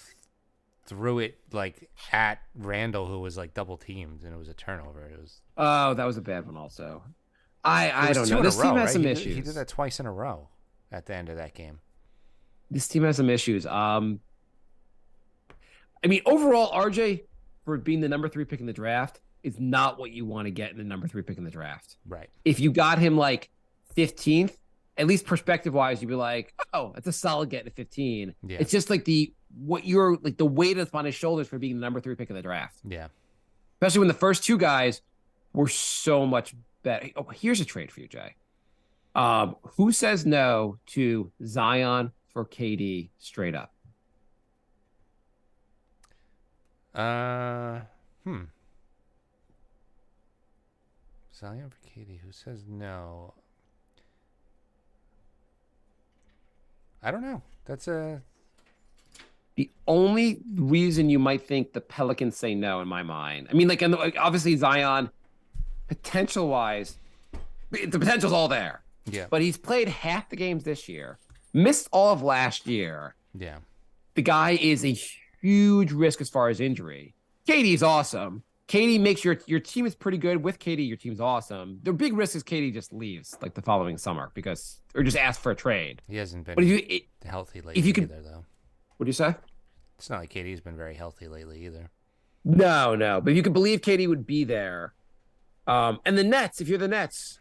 threw it like at Randall, who was like double teamed, and it was a turnover. It was. Oh, that was a bad one. Also, I don't know. This team has some issues. He did that twice in a row at the end of that game. This team has some issues. I mean, overall, RJ for being the number 3 pick in the draft is not what you want to get in the number 3 pick in the draft. Right. If you got him like 15th, at least perspective wise, you'd be like, oh, that's a solid get at 15. Yeah. It's just like the weight that's on his shoulders for being the number 3 pick in the draft. Yeah. Especially when the first 2 guys were so much better. Oh, here's a trade for you, Jay. Who says no to Zion for KD straight up? Zion for KD. Who says no? I don't know. That's the only reason you might think the Pelicans say no in my mind. I mean, like, obviously Zion, potential wise, the potential's all there. Yeah. But he's played half the games this year, missed all of last year. Yeah. The guy is a huge risk as far as injury. KD's awesome. KD makes your team is pretty good. With KD, your team's awesome. The big risk is KD just leaves like the following summer or just asks for a trade. He hasn't been healthy lately either, though. What do you say? It's not like KD's been very healthy lately either. No, no. But you could believe KD would be there. And the Nets, if you're the Nets,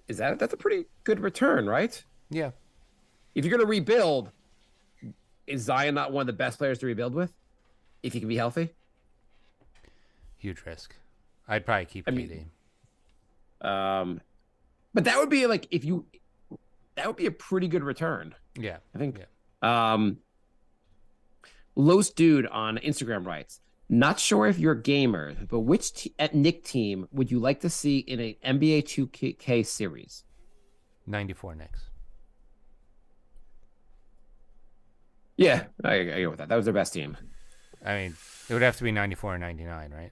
that's a pretty good return, right? Yeah. If you're going to rebuild, is Zion not one of the best players to rebuild with? If he can be healthy? Huge risk. I'd probably keep I KD. mean, but that would be like that would be a pretty good return. Yeah. I think. Yeah. Los Dude on Instagram writes, not sure if you're a gamer, but which Knick team would you like to see in an NBA 2K series? 94 Knicks. Yeah, I go with that. That was their best team. I mean, it would have to be 94 or 99, right?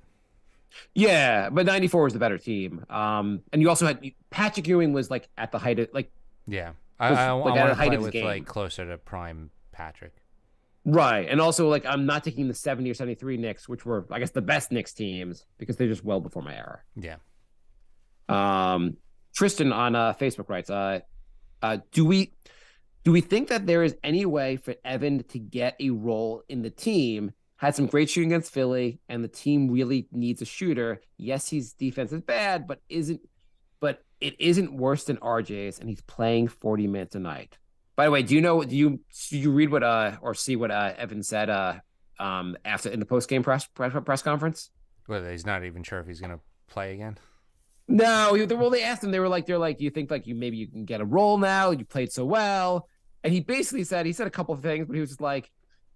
Yeah, but 94 was the better team. And you also had Patrick Ewing was like at the height of like Yeah. was, I like want at the to height play of his with game. like closer to prime Patrick. Right. And also like I'm not taking the 70 or 73 Knicks, which were I guess the best Knicks teams because they're just well before my era. Yeah. Tristan on Facebook writes, do we think that there is any way for Evan to get a role in the team? Had some great shooting against Philly, and the team really needs a shooter. Yes, his defense is bad, but it isn't worse than RJ's, and he's playing 40 minutes a night. By the way, do you read what or see what Evan said after in the post game press conference? Well, he's not even sure if he's gonna play again. No, well, they asked him. They're like, do you think like maybe you can get a role now? You played so well, and he basically said a couple of things, but he was just like,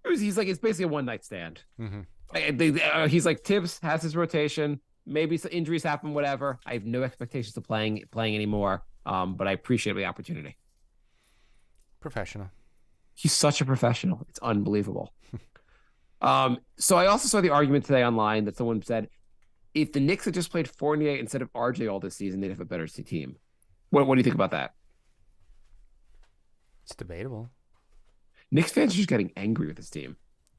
he's like, it's basically a one night stand. Mm-hmm. He's like, Tibbs has his rotation. Maybe some injuries happen, whatever. I have no expectations of playing anymore. But I appreciate the opportunity. Professional. He's such a professional. It's unbelievable. So I also saw the argument today online that someone said, if the Knicks had just played Fournier instead of RJ all this season, they'd have a better team. What do you think about that? It's debatable. Knicks fans are just getting angry with this team.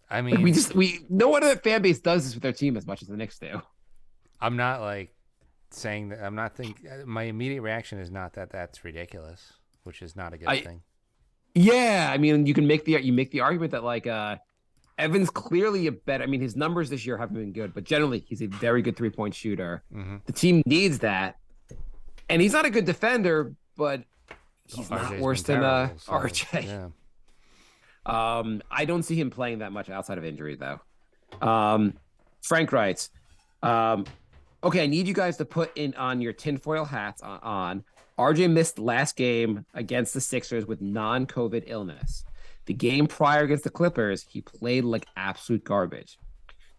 I mean, like no other fan base does this with their team as much as the Knicks do. I'm not like saying that. I'm not think. My immediate reaction is not that that's ridiculous, which is not a good thing. Yeah, I mean, you make the argument that like Evan's clearly a better. I mean, his numbers this year haven't been good, but generally he's a very good 3-point shooter. Mm-hmm. The team needs that, and he's not a good defender, but he's not worse than RJ. Yeah. I don't see him playing that much outside of injury, though. Frank writes, okay, I need you guys to put in on your tinfoil hats on. RJ missed last game against the Sixers with non-COVID illness. The game prior against the Clippers, he played like absolute garbage.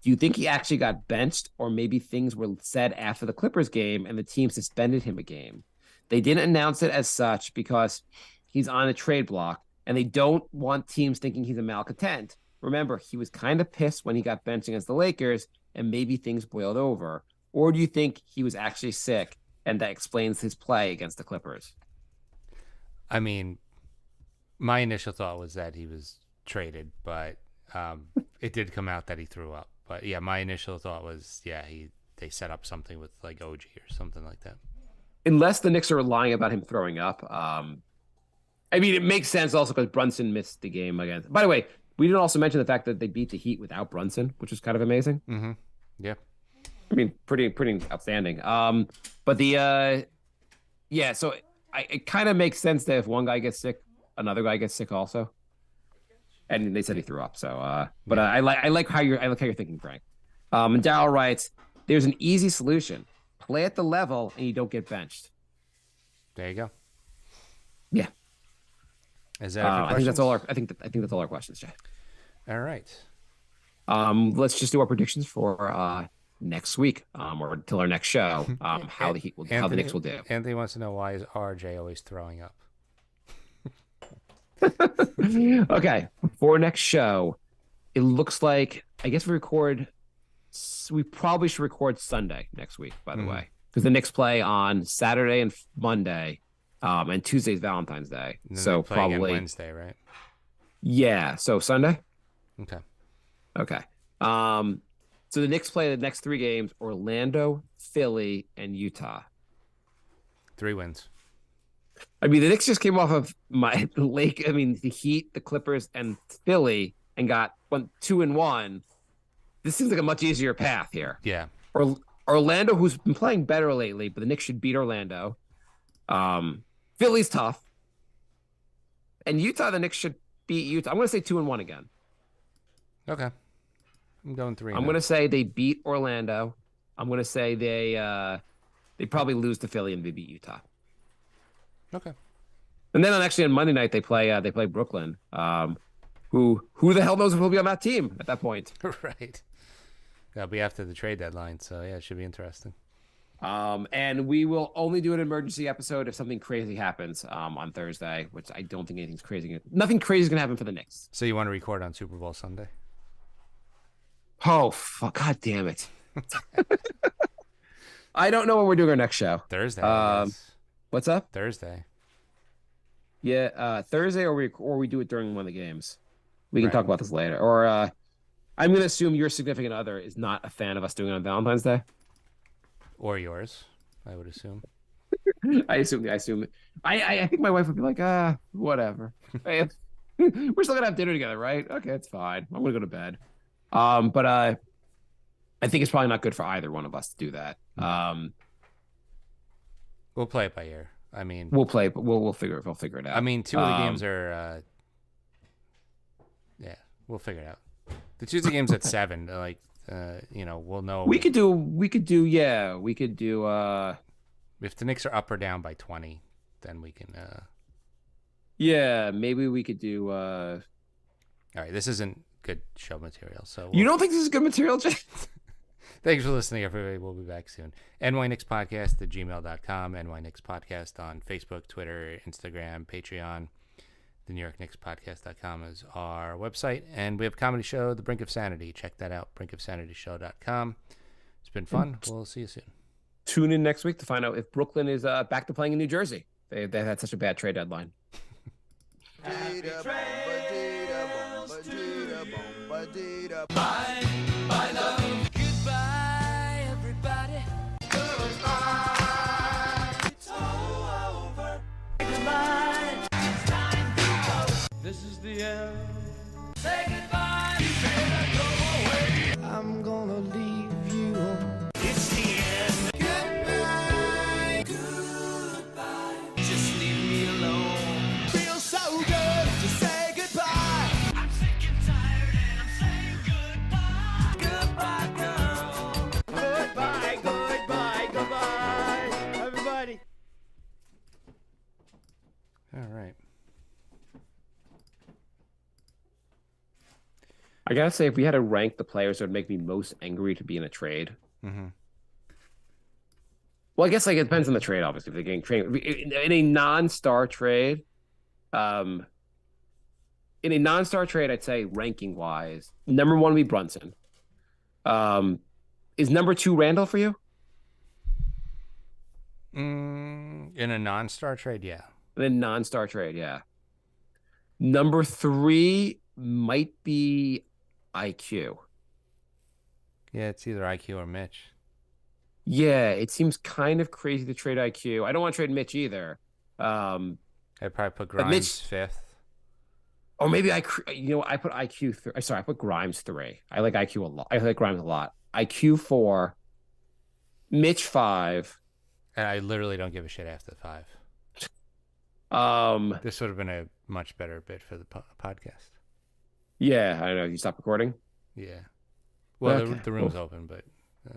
Do you think he actually got benched, or maybe things were said after the Clippers game and the team suspended him a game? They didn't announce it as such because he's on a trade block, and they don't want teams thinking he's a malcontent. Remember, he was kind of pissed when he got benched against the Lakers, and maybe things boiled over. Or do you think he was actually sick, and that explains his play against the Clippers? I mean, my initial thought was that he was traded, but it did come out that he threw up. But yeah, my initial thought was, they set up something with like OG or something like that. Unless the Knicks are lying about him throwing up. I mean, it makes sense also because Brunson missed the game against. By the way, we didn't also mention the fact that they beat the Heat without Brunson, which was kind of amazing. Mm-hmm. Yeah. I mean, pretty outstanding. But so it kind of makes sense that if one guy gets sick, another guy gets sick also. And they said he threw up. So, but I like how you're thinking, Frank. And Darryl writes, "There's an easy solution: play at the level, and you don't get benched." There you go. Yeah. Is that? I think that's all our. I think that's all our questions, Jay. All right. Let's just do our predictions for next week, or until our next show. How the Knicks will do. Anthony wants to know, why is RJ always throwing up? Okay, for next show, it looks like I guess we probably should record Sunday next week, by the way, because the Knicks play on Saturday and Monday, and Tuesday's Valentine's Day, so probably Wednesday, right? Yeah, so Sunday. Okay. So the Knicks play the next 3 games: Orlando, Philly, and Utah. 3 wins. I mean, the Knicks just came off of the Heat, the Clippers, and Philly, and got 2-1. this seems like a much easier path here. Yeah. Or Orlando, who's been playing better lately, but the Knicks should beat Orlando. Philly's tough. And Utah, the Knicks should beat Utah. I'm going to say 2-1 again. Okay. I'm going 3. I'm going to say they beat Orlando. I'm going to say they probably lose to Philly and they beat Utah. Okay. And then on Monday night they play Brooklyn. Who the hell knows if he'll be on that team at that point? Right. That'll be after the trade deadline, so yeah, it should be interesting. And we will only do an emergency episode if something crazy happens on Thursday, which I don't think anything's crazy. Nothing crazy is gonna happen for the Knicks. So you want to record on Super Bowl Sunday? Oh fuck! God damn it! I don't know when we're doing our next show. Thursday. What's up? Thursday. Yeah, Thursday, or we do it during one of the games. We can talk about this later. Or I'm going to assume your significant other is not a fan of us doing it on Valentine's Day. Or yours, I would assume. I assume. I think my wife would be like, whatever. We're still gonna have dinner together, right? Okay, it's fine. I'm gonna go to bed. But I think it's probably not good for either one of us to do that. We'll play it by ear. I mean, we'll play, but we'll figure it out. I mean, 2 of the games are. Yeah, we'll figure it out. The Tuesday game's at 7. Like, we'll know. We could do. If the Knicks are up or down by 20, then we can. Yeah, maybe we could do. All right, this isn't good show material, so. You don't think this is good material, Jay? Thanks for listening, everybody. We'll be back soon. NYKnicksPodcast at gmail.com, NYKnicksPodcast on Facebook, Twitter, Instagram, Patreon. The NewYorkKnicksPodcast.com is our website. And we have a comedy show, The Brink of Sanity. Check that out, brinkofsanityshow.com. It's been fun. We'll see you soon. Tune in next week to find out if Brooklyn is back to playing in New Jersey. They had such a bad trade deadline. Bye, love. Goodbye, everybody. Goodbye. It's all over. Goodbye. It's time to go. This is the end. Say goodbye. You better go away. I'm gonna leave you. It's the end. Goodbye. Goodbye. Just leave me alone. Feels so good to say goodbye. I'm sick and tired and I'm saying goodbye. Goodbye, girl. Goodbye, goodbye, goodbye. Everybody. All right. I gotta say, if we had to rank the players that would make me most angry to be in a trade. Mm-hmm. Well, I guess it depends on the trade, obviously. If they're getting traded in a non-star trade, I'd say ranking wise, number 1 would be Brunson. Is number 2 Randall for you? In a non-star trade, yeah. In a non-star trade, yeah. Number 3 might be IQ. Yeah, it's either IQ or Mitch. Yeah, it seems kind of crazy to trade IQ. I don't want to trade Mitch either. I'd probably put Grimes Mitch, 5th. Or maybe I put IQ. Sorry, I put Grimes 3. I like IQ a lot. I like Grimes a lot. IQ 4, Mitch 5. And I literally don't give a shit after 5. This would have been a much better bit for the podcast. Yeah, I know. You stopped recording? Yeah. Well, Okay, the room's open, but.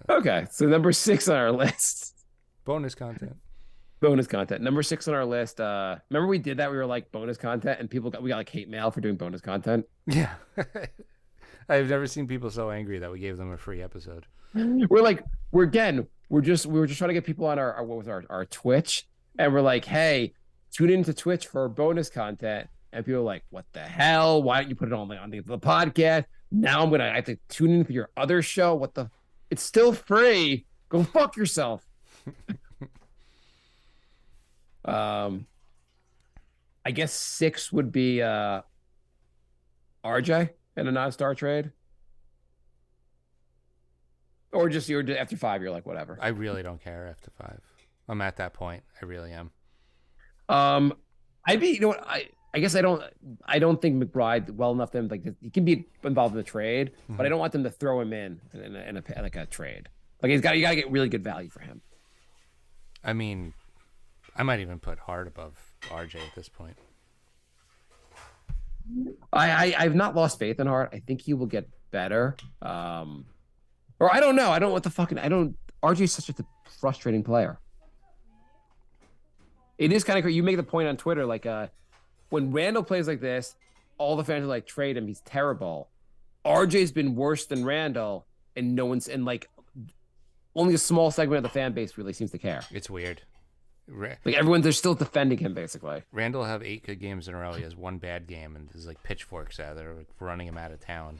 Okay, so number 6 on our list. Bonus content. Bonus content. Number 6 on our list. Remember we did that? We were like bonus content, and we got like hate mail for doing bonus content. Yeah. I've never seen people so angry that we gave them a free episode. We're just trying to get people on our Twitch, and we're like, hey, tune into Twitch for bonus content. And people are like, what the hell? Why don't you put it on the podcast? Now I have to tune in for your other show. What the? It's still free. Go fuck yourself. I guess 6 would be RJ in a non-star trade. Or just you're after 5, you're like, whatever. I really don't care after 5. I'm at that point. I really am. I'd be, I I guess I don't think McBride well enough to him like he can be involved in the trade, but I don't want them to throw him in a trade. Like you got to get really good value for him. I mean, I might even put Hart above RJ at this point. I've not lost faith in Hart. I think he will get better. Or I don't know. I don't what the fucking I don't. RJ is such a frustrating player. It is kind of you make the point on Twitter like when Randall plays like this, all the fans are like trade him. He's terrible. RJ's been worse than Randall, and no one's and like only a small segment of the fan base really seems to care. It's weird. Like they're still defending him basically. Randall have 8 good games in a row. He has 1 bad game, and there's like pitchforks out there like running him out of town.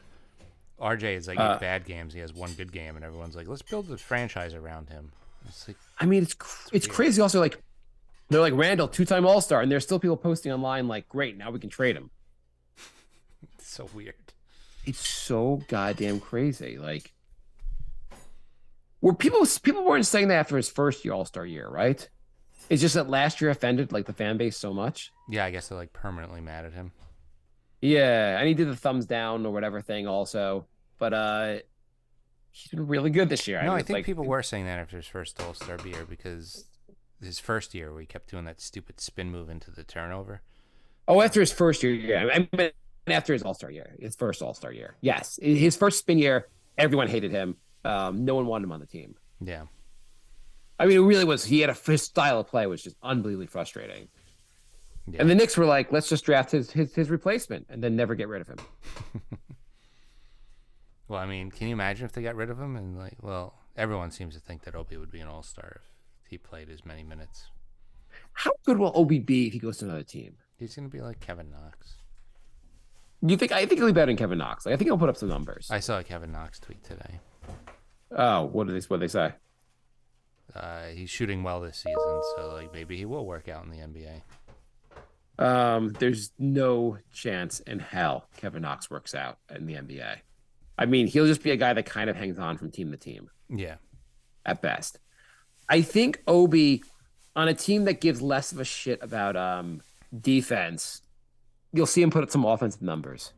RJ is like 8 bad games. He has 1 good game, and everyone's like, let's build the franchise around him. It's like, I mean, it's crazy. Also, like they're like Randall, 2-time All-Star, and there's still people posting online like, great, now we can trade him. It's so weird. It's so goddamn crazy. Like, were people weren't saying that after his first year All-Star year, right? It's just that last year offended like the fan base so much. Yeah, I guess they're like permanently mad at him. Yeah, and he did the thumbs down or whatever thing also, but he's been really good this year. No, I think people were saying that after his first All-Star year because his first year where he kept doing that stupid spin move into the turnover. Oh, after his first year, yeah. I mean, after his All-Star year, his first All-Star year. Yes, his first spin year, everyone hated him. No one wanted him on the team. Yeah. I mean, it really was. His style of play was just unbelievably frustrating. Yeah. And the Knicks were like, let's just draft his replacement and then never get rid of him. Well, I mean, can you imagine if they got rid of him? And like, well, everyone seems to think that Obi would be an All-Star if he played as many minutes. How good will Obi be if he goes to another team? He's going to be like Kevin Knox. I think he'll be better than Kevin Knox. Like, I think he'll put up some numbers. I saw a Kevin Knox tweet today. Oh, what did they say? He's shooting well this season, so like maybe he will work out in the NBA. There's no chance in hell Kevin Knox works out in the NBA. I mean, he'll just be a guy that kind of hangs on from team to team. Yeah. At best. I think Obi, on a team that gives less of a shit about defense, you'll see him put up some offensive numbers.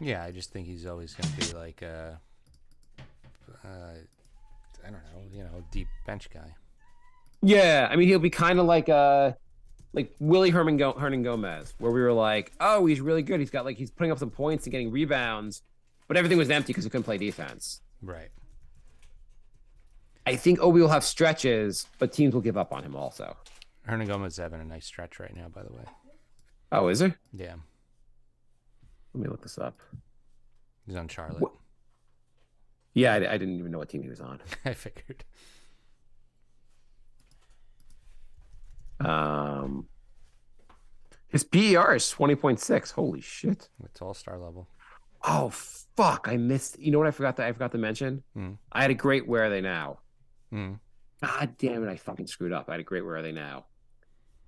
Yeah, I just think he's always going to be like I don't know, deep bench guy. Yeah, I mean, he'll be kind of like Willie Hernan Gomez, where we were like, oh, he's really good. He's putting up some points and getting rebounds, but everything was empty because he couldn't play defense. Right. I think Obi will have stretches, but teams will give up on him also. Hernan Gomez is having a nice stretch right now, by the way. Oh, is he? Yeah. Let me look this up. He's on Charlotte. What? Yeah, I didn't even know what team he was on. I figured. His PER is 20.6. Holy shit. It's All-Star level. Oh, fuck. I missed. You know what I forgot to mention? I had a great Where Are They Now? God damn it. I fucking screwed up. I had a great Where Are They Now?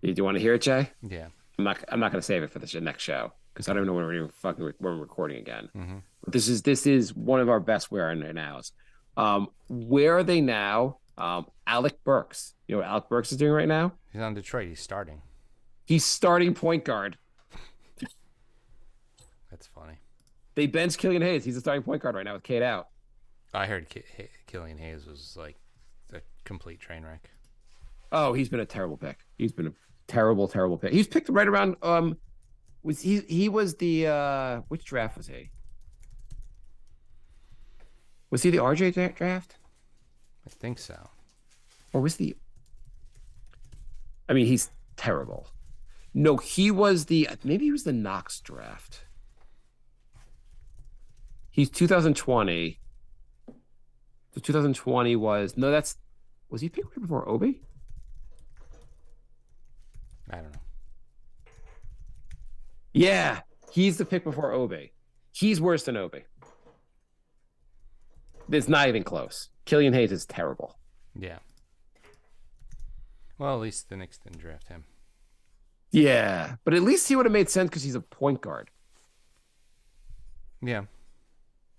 Do you want to hear it, Jay? Yeah. I'm not going to save it for the next show because I don't know when we're recording again. Mm-hmm. This is one of our best Where Are They Nows. Where Are They Now? Alec Burks. You know what Alec Burks is doing right now? He's on Detroit. He's starting. He's starting point guard. That's funny. They bench Killian Hayes. He's a starting point guard right now with Kate out. I heard Killian Hayes was like a complete train wreck. Oh, he's been a terrible pick. He's been a terrible pick. He's picked right around he was the which draft was he? Was he the RJ draft? I think so. Or was I mean, he's terrible. No, maybe he was the Knox draft. He's 2020. So 2020 was he picked right before Obi? I don't know. Yeah, he's the pick before Obi. He's worse than Obi. It's not even close. Killian Hayes is terrible. Yeah. Well, at least the Knicks didn't draft him. Yeah, but at least he would have made sense because he's a point guard. Yeah.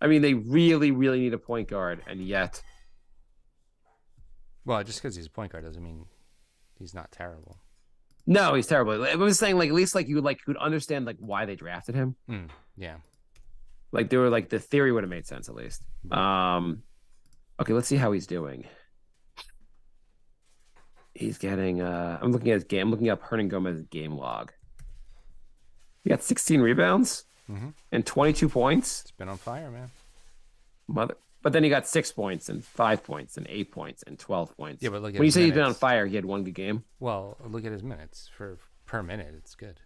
I mean, they really, really need a point guard, and yet... Well, just because he's a point guard doesn't mean he's not terrible. No, he's terrible. I was saying like at least like you would understand like why they drafted him. Yeah. Like they were like the theory would have made sense at least. Okay, let's see how he's doing. He's getting I'm looking at his game. I'm looking up Hernan Gomez's game log. He got 16 rebounds and 22 points. It's been on fire, man. But then he got 6 points and 5 points and 8 points and 12 points. Yeah, but look at when you his say he's been minutes. on fire, he had one good game. Well, look at his minutes per minute. It's good.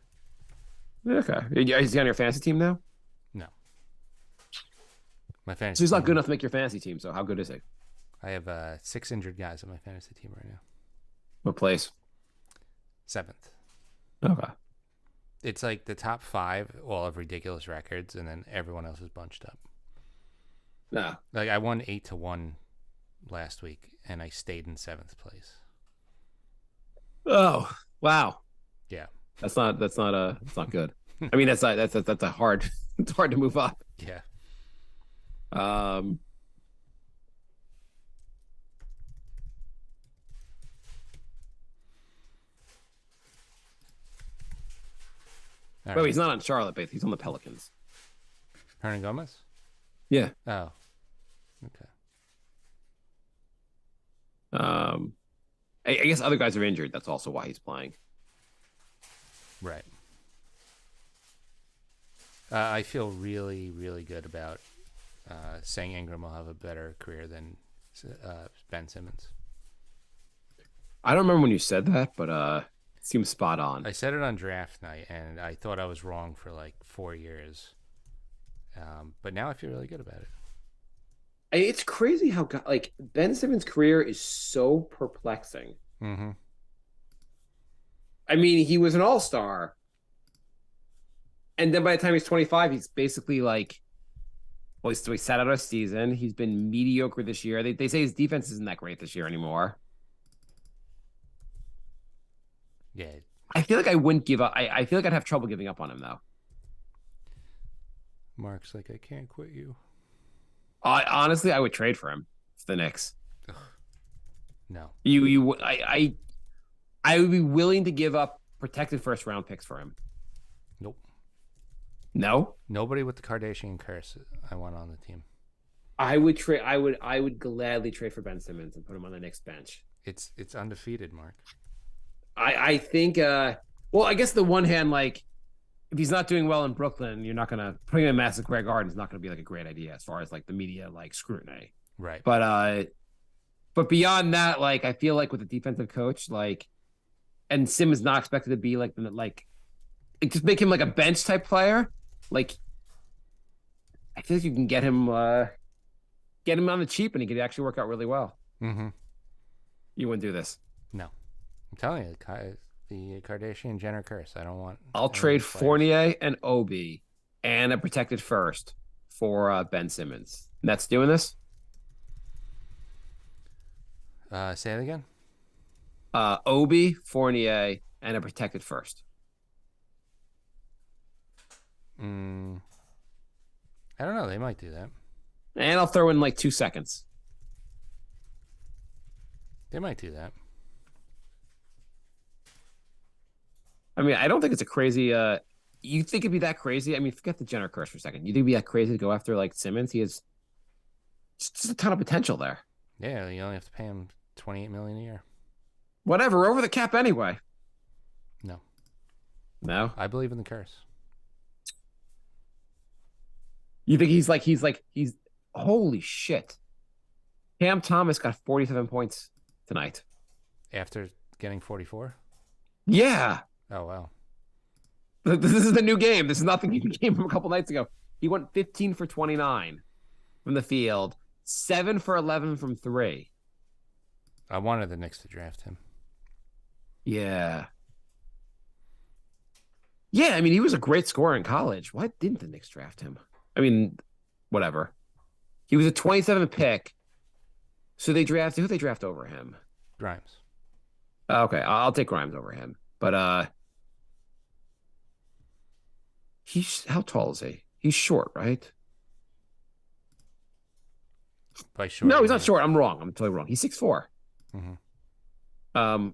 Okay, is he on your fantasy team now? No. My fantasy. So he's not team- good enough to make your fantasy team. So how good is he? I have 6 injured guys on my fantasy team right now. What place? 7th. Okay. It's like the top 5 all have ridiculous records, and then everyone else is bunched up. No. Like I won 8-1 last week, and I stayed in 7th place. Oh wow. Yeah. That's not good. I mean that's a hard it's hard to move up. Yeah. All Wait, right. he's not on Charlotte, but he's on the Pelicans. Hernan Gomez? Yeah. Oh. Okay. I guess other guys are injured. That's also why he's playing. Right. I feel really, really good about saying Ingram will have a better career than Ben Simmons. I don't remember when you said that, but it seems spot on. I said it on draft night, and I thought I was wrong for like 4 years. But now I feel really good about it. It's crazy how like Ben Simmons' career is so perplexing. Mm-hmm. I mean, he was an all-star, and then by the time he's 25, he's basically like, well, he sat out a season. He's been mediocre this year. They say his defense isn't that great this year anymore. Yeah. I feel like I wouldn't give up. I feel like I'd have trouble giving up on him though. Mark's like, I can't quit you. Honestly, I would trade for him for the Knicks. No. I would be willing to give up protected first round picks for him. Nope. No, Nobody with the Kardashian curse I want on the team. I would trade. I would gladly trade for Ben Simmons and put him on the Knicks bench. It's undefeated, Mark. I think. Well, I guess the one hand, like, if he's not doing well in Brooklyn, you're not gonna putting him in Madison Square Garden is not gonna be like a great idea as far as like the media like scrutiny. Right. But beyond that, like I feel like with a defensive coach, like, and Simmons not expected to be like just make him like a bench type player. Like, I feel like you can get him on the cheap, and he could actually work out really well. Mm-hmm. You wouldn't do this. No. I'm telling you, the Kardashian Jenner curse. I don't want. I'll trade Fournier and Obi and a protected first for Ben Simmons. Nets doing this? Say it again. Obi, Fournier, and a protected first. I don't know. They might do that. And I'll throw in like 2 seconds. They might do that. I mean, I don't think it's a crazy. You think it'd be that crazy? I mean, forget the Jenner curse for a second. You think it'd be that crazy to go after like Simmons? He has just a ton of potential there. Yeah, you only have to pay him $28 million a year. Whatever, over the cap anyway. No. I believe in the curse. You think he's holy shit. Cam Thomas got 47 points tonight. After getting 44? Yeah. Oh, wow. This is the new game. This is not the game from a couple nights ago. He went 15 for 29 from the field, 7 for 11 from 3. I wanted the Knicks to draft him. Yeah. Yeah, I mean, he was a great scorer in college. Why didn't the Knicks draft him? I mean, whatever. He was a 27th pick. So who they draft over him? Grimes. Okay, I'll take Grimes over him. But how tall is he? He's short, right? By short. No, he's not short. I'm wrong. I'm totally wrong. He's 6'4". Mm-hmm.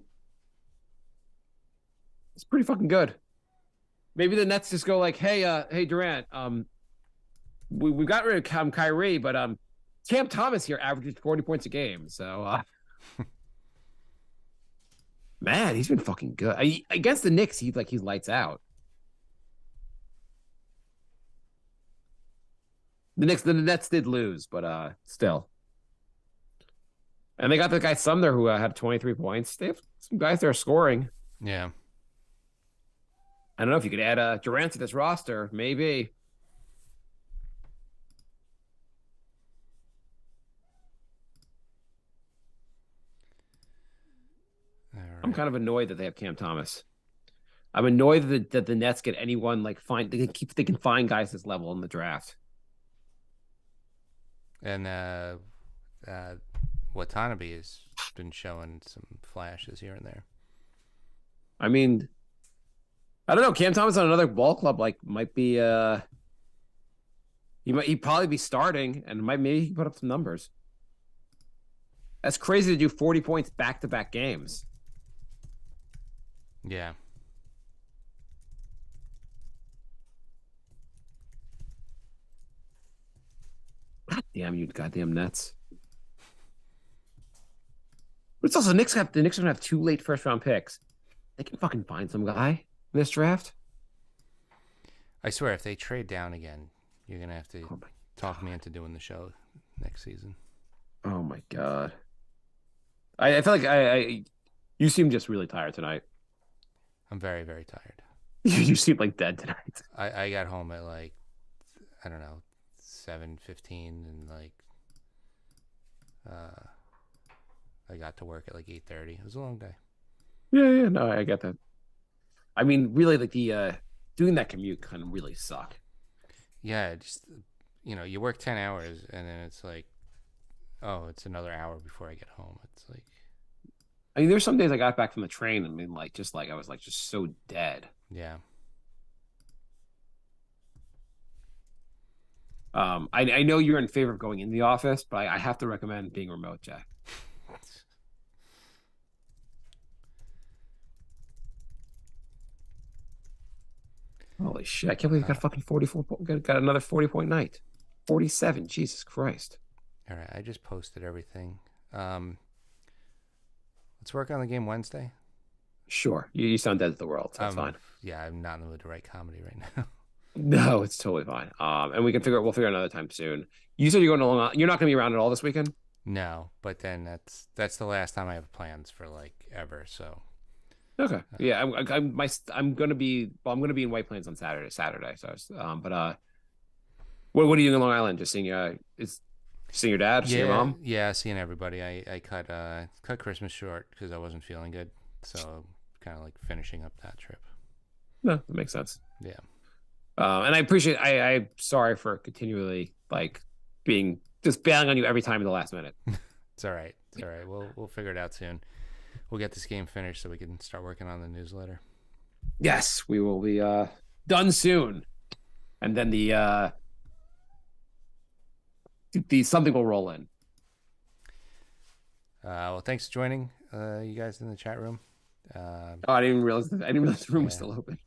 It's pretty fucking good. Maybe the Nets just go like, hey Durant, we got rid of Kyrie, but Cam Thomas here averages 40 points a game. So man, he's been fucking good. Against the Knicks, he's lights out. The Nets did lose, but still. And they got the guy Sumner who had 23 points. They have some guys that are scoring. Yeah. I don't know if you could add Durant to this roster, maybe. All right. I'm kind of annoyed that they have Cam Thomas. I'm annoyed that the Nets get anyone they can find guys this level in the draft. And Watanabe has been showing some flashes here and there. I mean, I don't know. Cam Thomas on another ball club might be he'd probably be starting and maybe he can put up some numbers. That's crazy to do 40 points back-to-back games. Yeah. God damn you, goddamn Nets. But it's also the Knicks are gonna have 2 late first round picks. They can fucking find some guy in this draft. I swear, if they trade down again, you're gonna have to Oh my talk me into doing the show next season. Oh my god. I feel like you seem just really tired tonight. I'm very, very tired. You seem like dead tonight. I got home at I don't know, 7:15, and I got to work at 8:30. It was a long day. Yeah, no, I get that. I mean, really, the doing that commute kind of really suck. Yeah, just you work 10 hours and then it's oh, it's another hour before I get home. It's I mean, there's some days I got back from the train and I was just so dead. yeah. I know you're in favor of going in the office, but I have to recommend being remote, Jack. Holy shit! I can't believe I got fucking 44. Got another 40-point night. 47. Jesus Christ. All right, I just posted everything. Let's work on the game Wednesday. Sure. You sound dead to the world. So that's fine. Yeah, I'm not in the mood to write comedy right now. No, it's totally fine. And we'll figure out another time soon. You said you're going to Long Island. You're not going to be around at all this weekend? No, but then that's the last time I have plans for ever. So okay, yeah, I'm going to be in White Plains on Saturday. So, what are you doing in Long Island? Just seeing seeing your dad, seeing your mom? Yeah, seeing everybody. I cut Christmas short because I wasn't feeling good, so kind of finishing up that trip. No, that makes sense. Yeah. And I appreciate. I'm sorry for continually being just bailing on you every time in the last minute. It's all right. It's all right. We'll figure it out soon. We'll get this game finished so we can start working on the newsletter. Yes, we will be done soon, and then the something will roll in. Well, thanks for joining you guys in the chat room. I didn't realize the room was still open.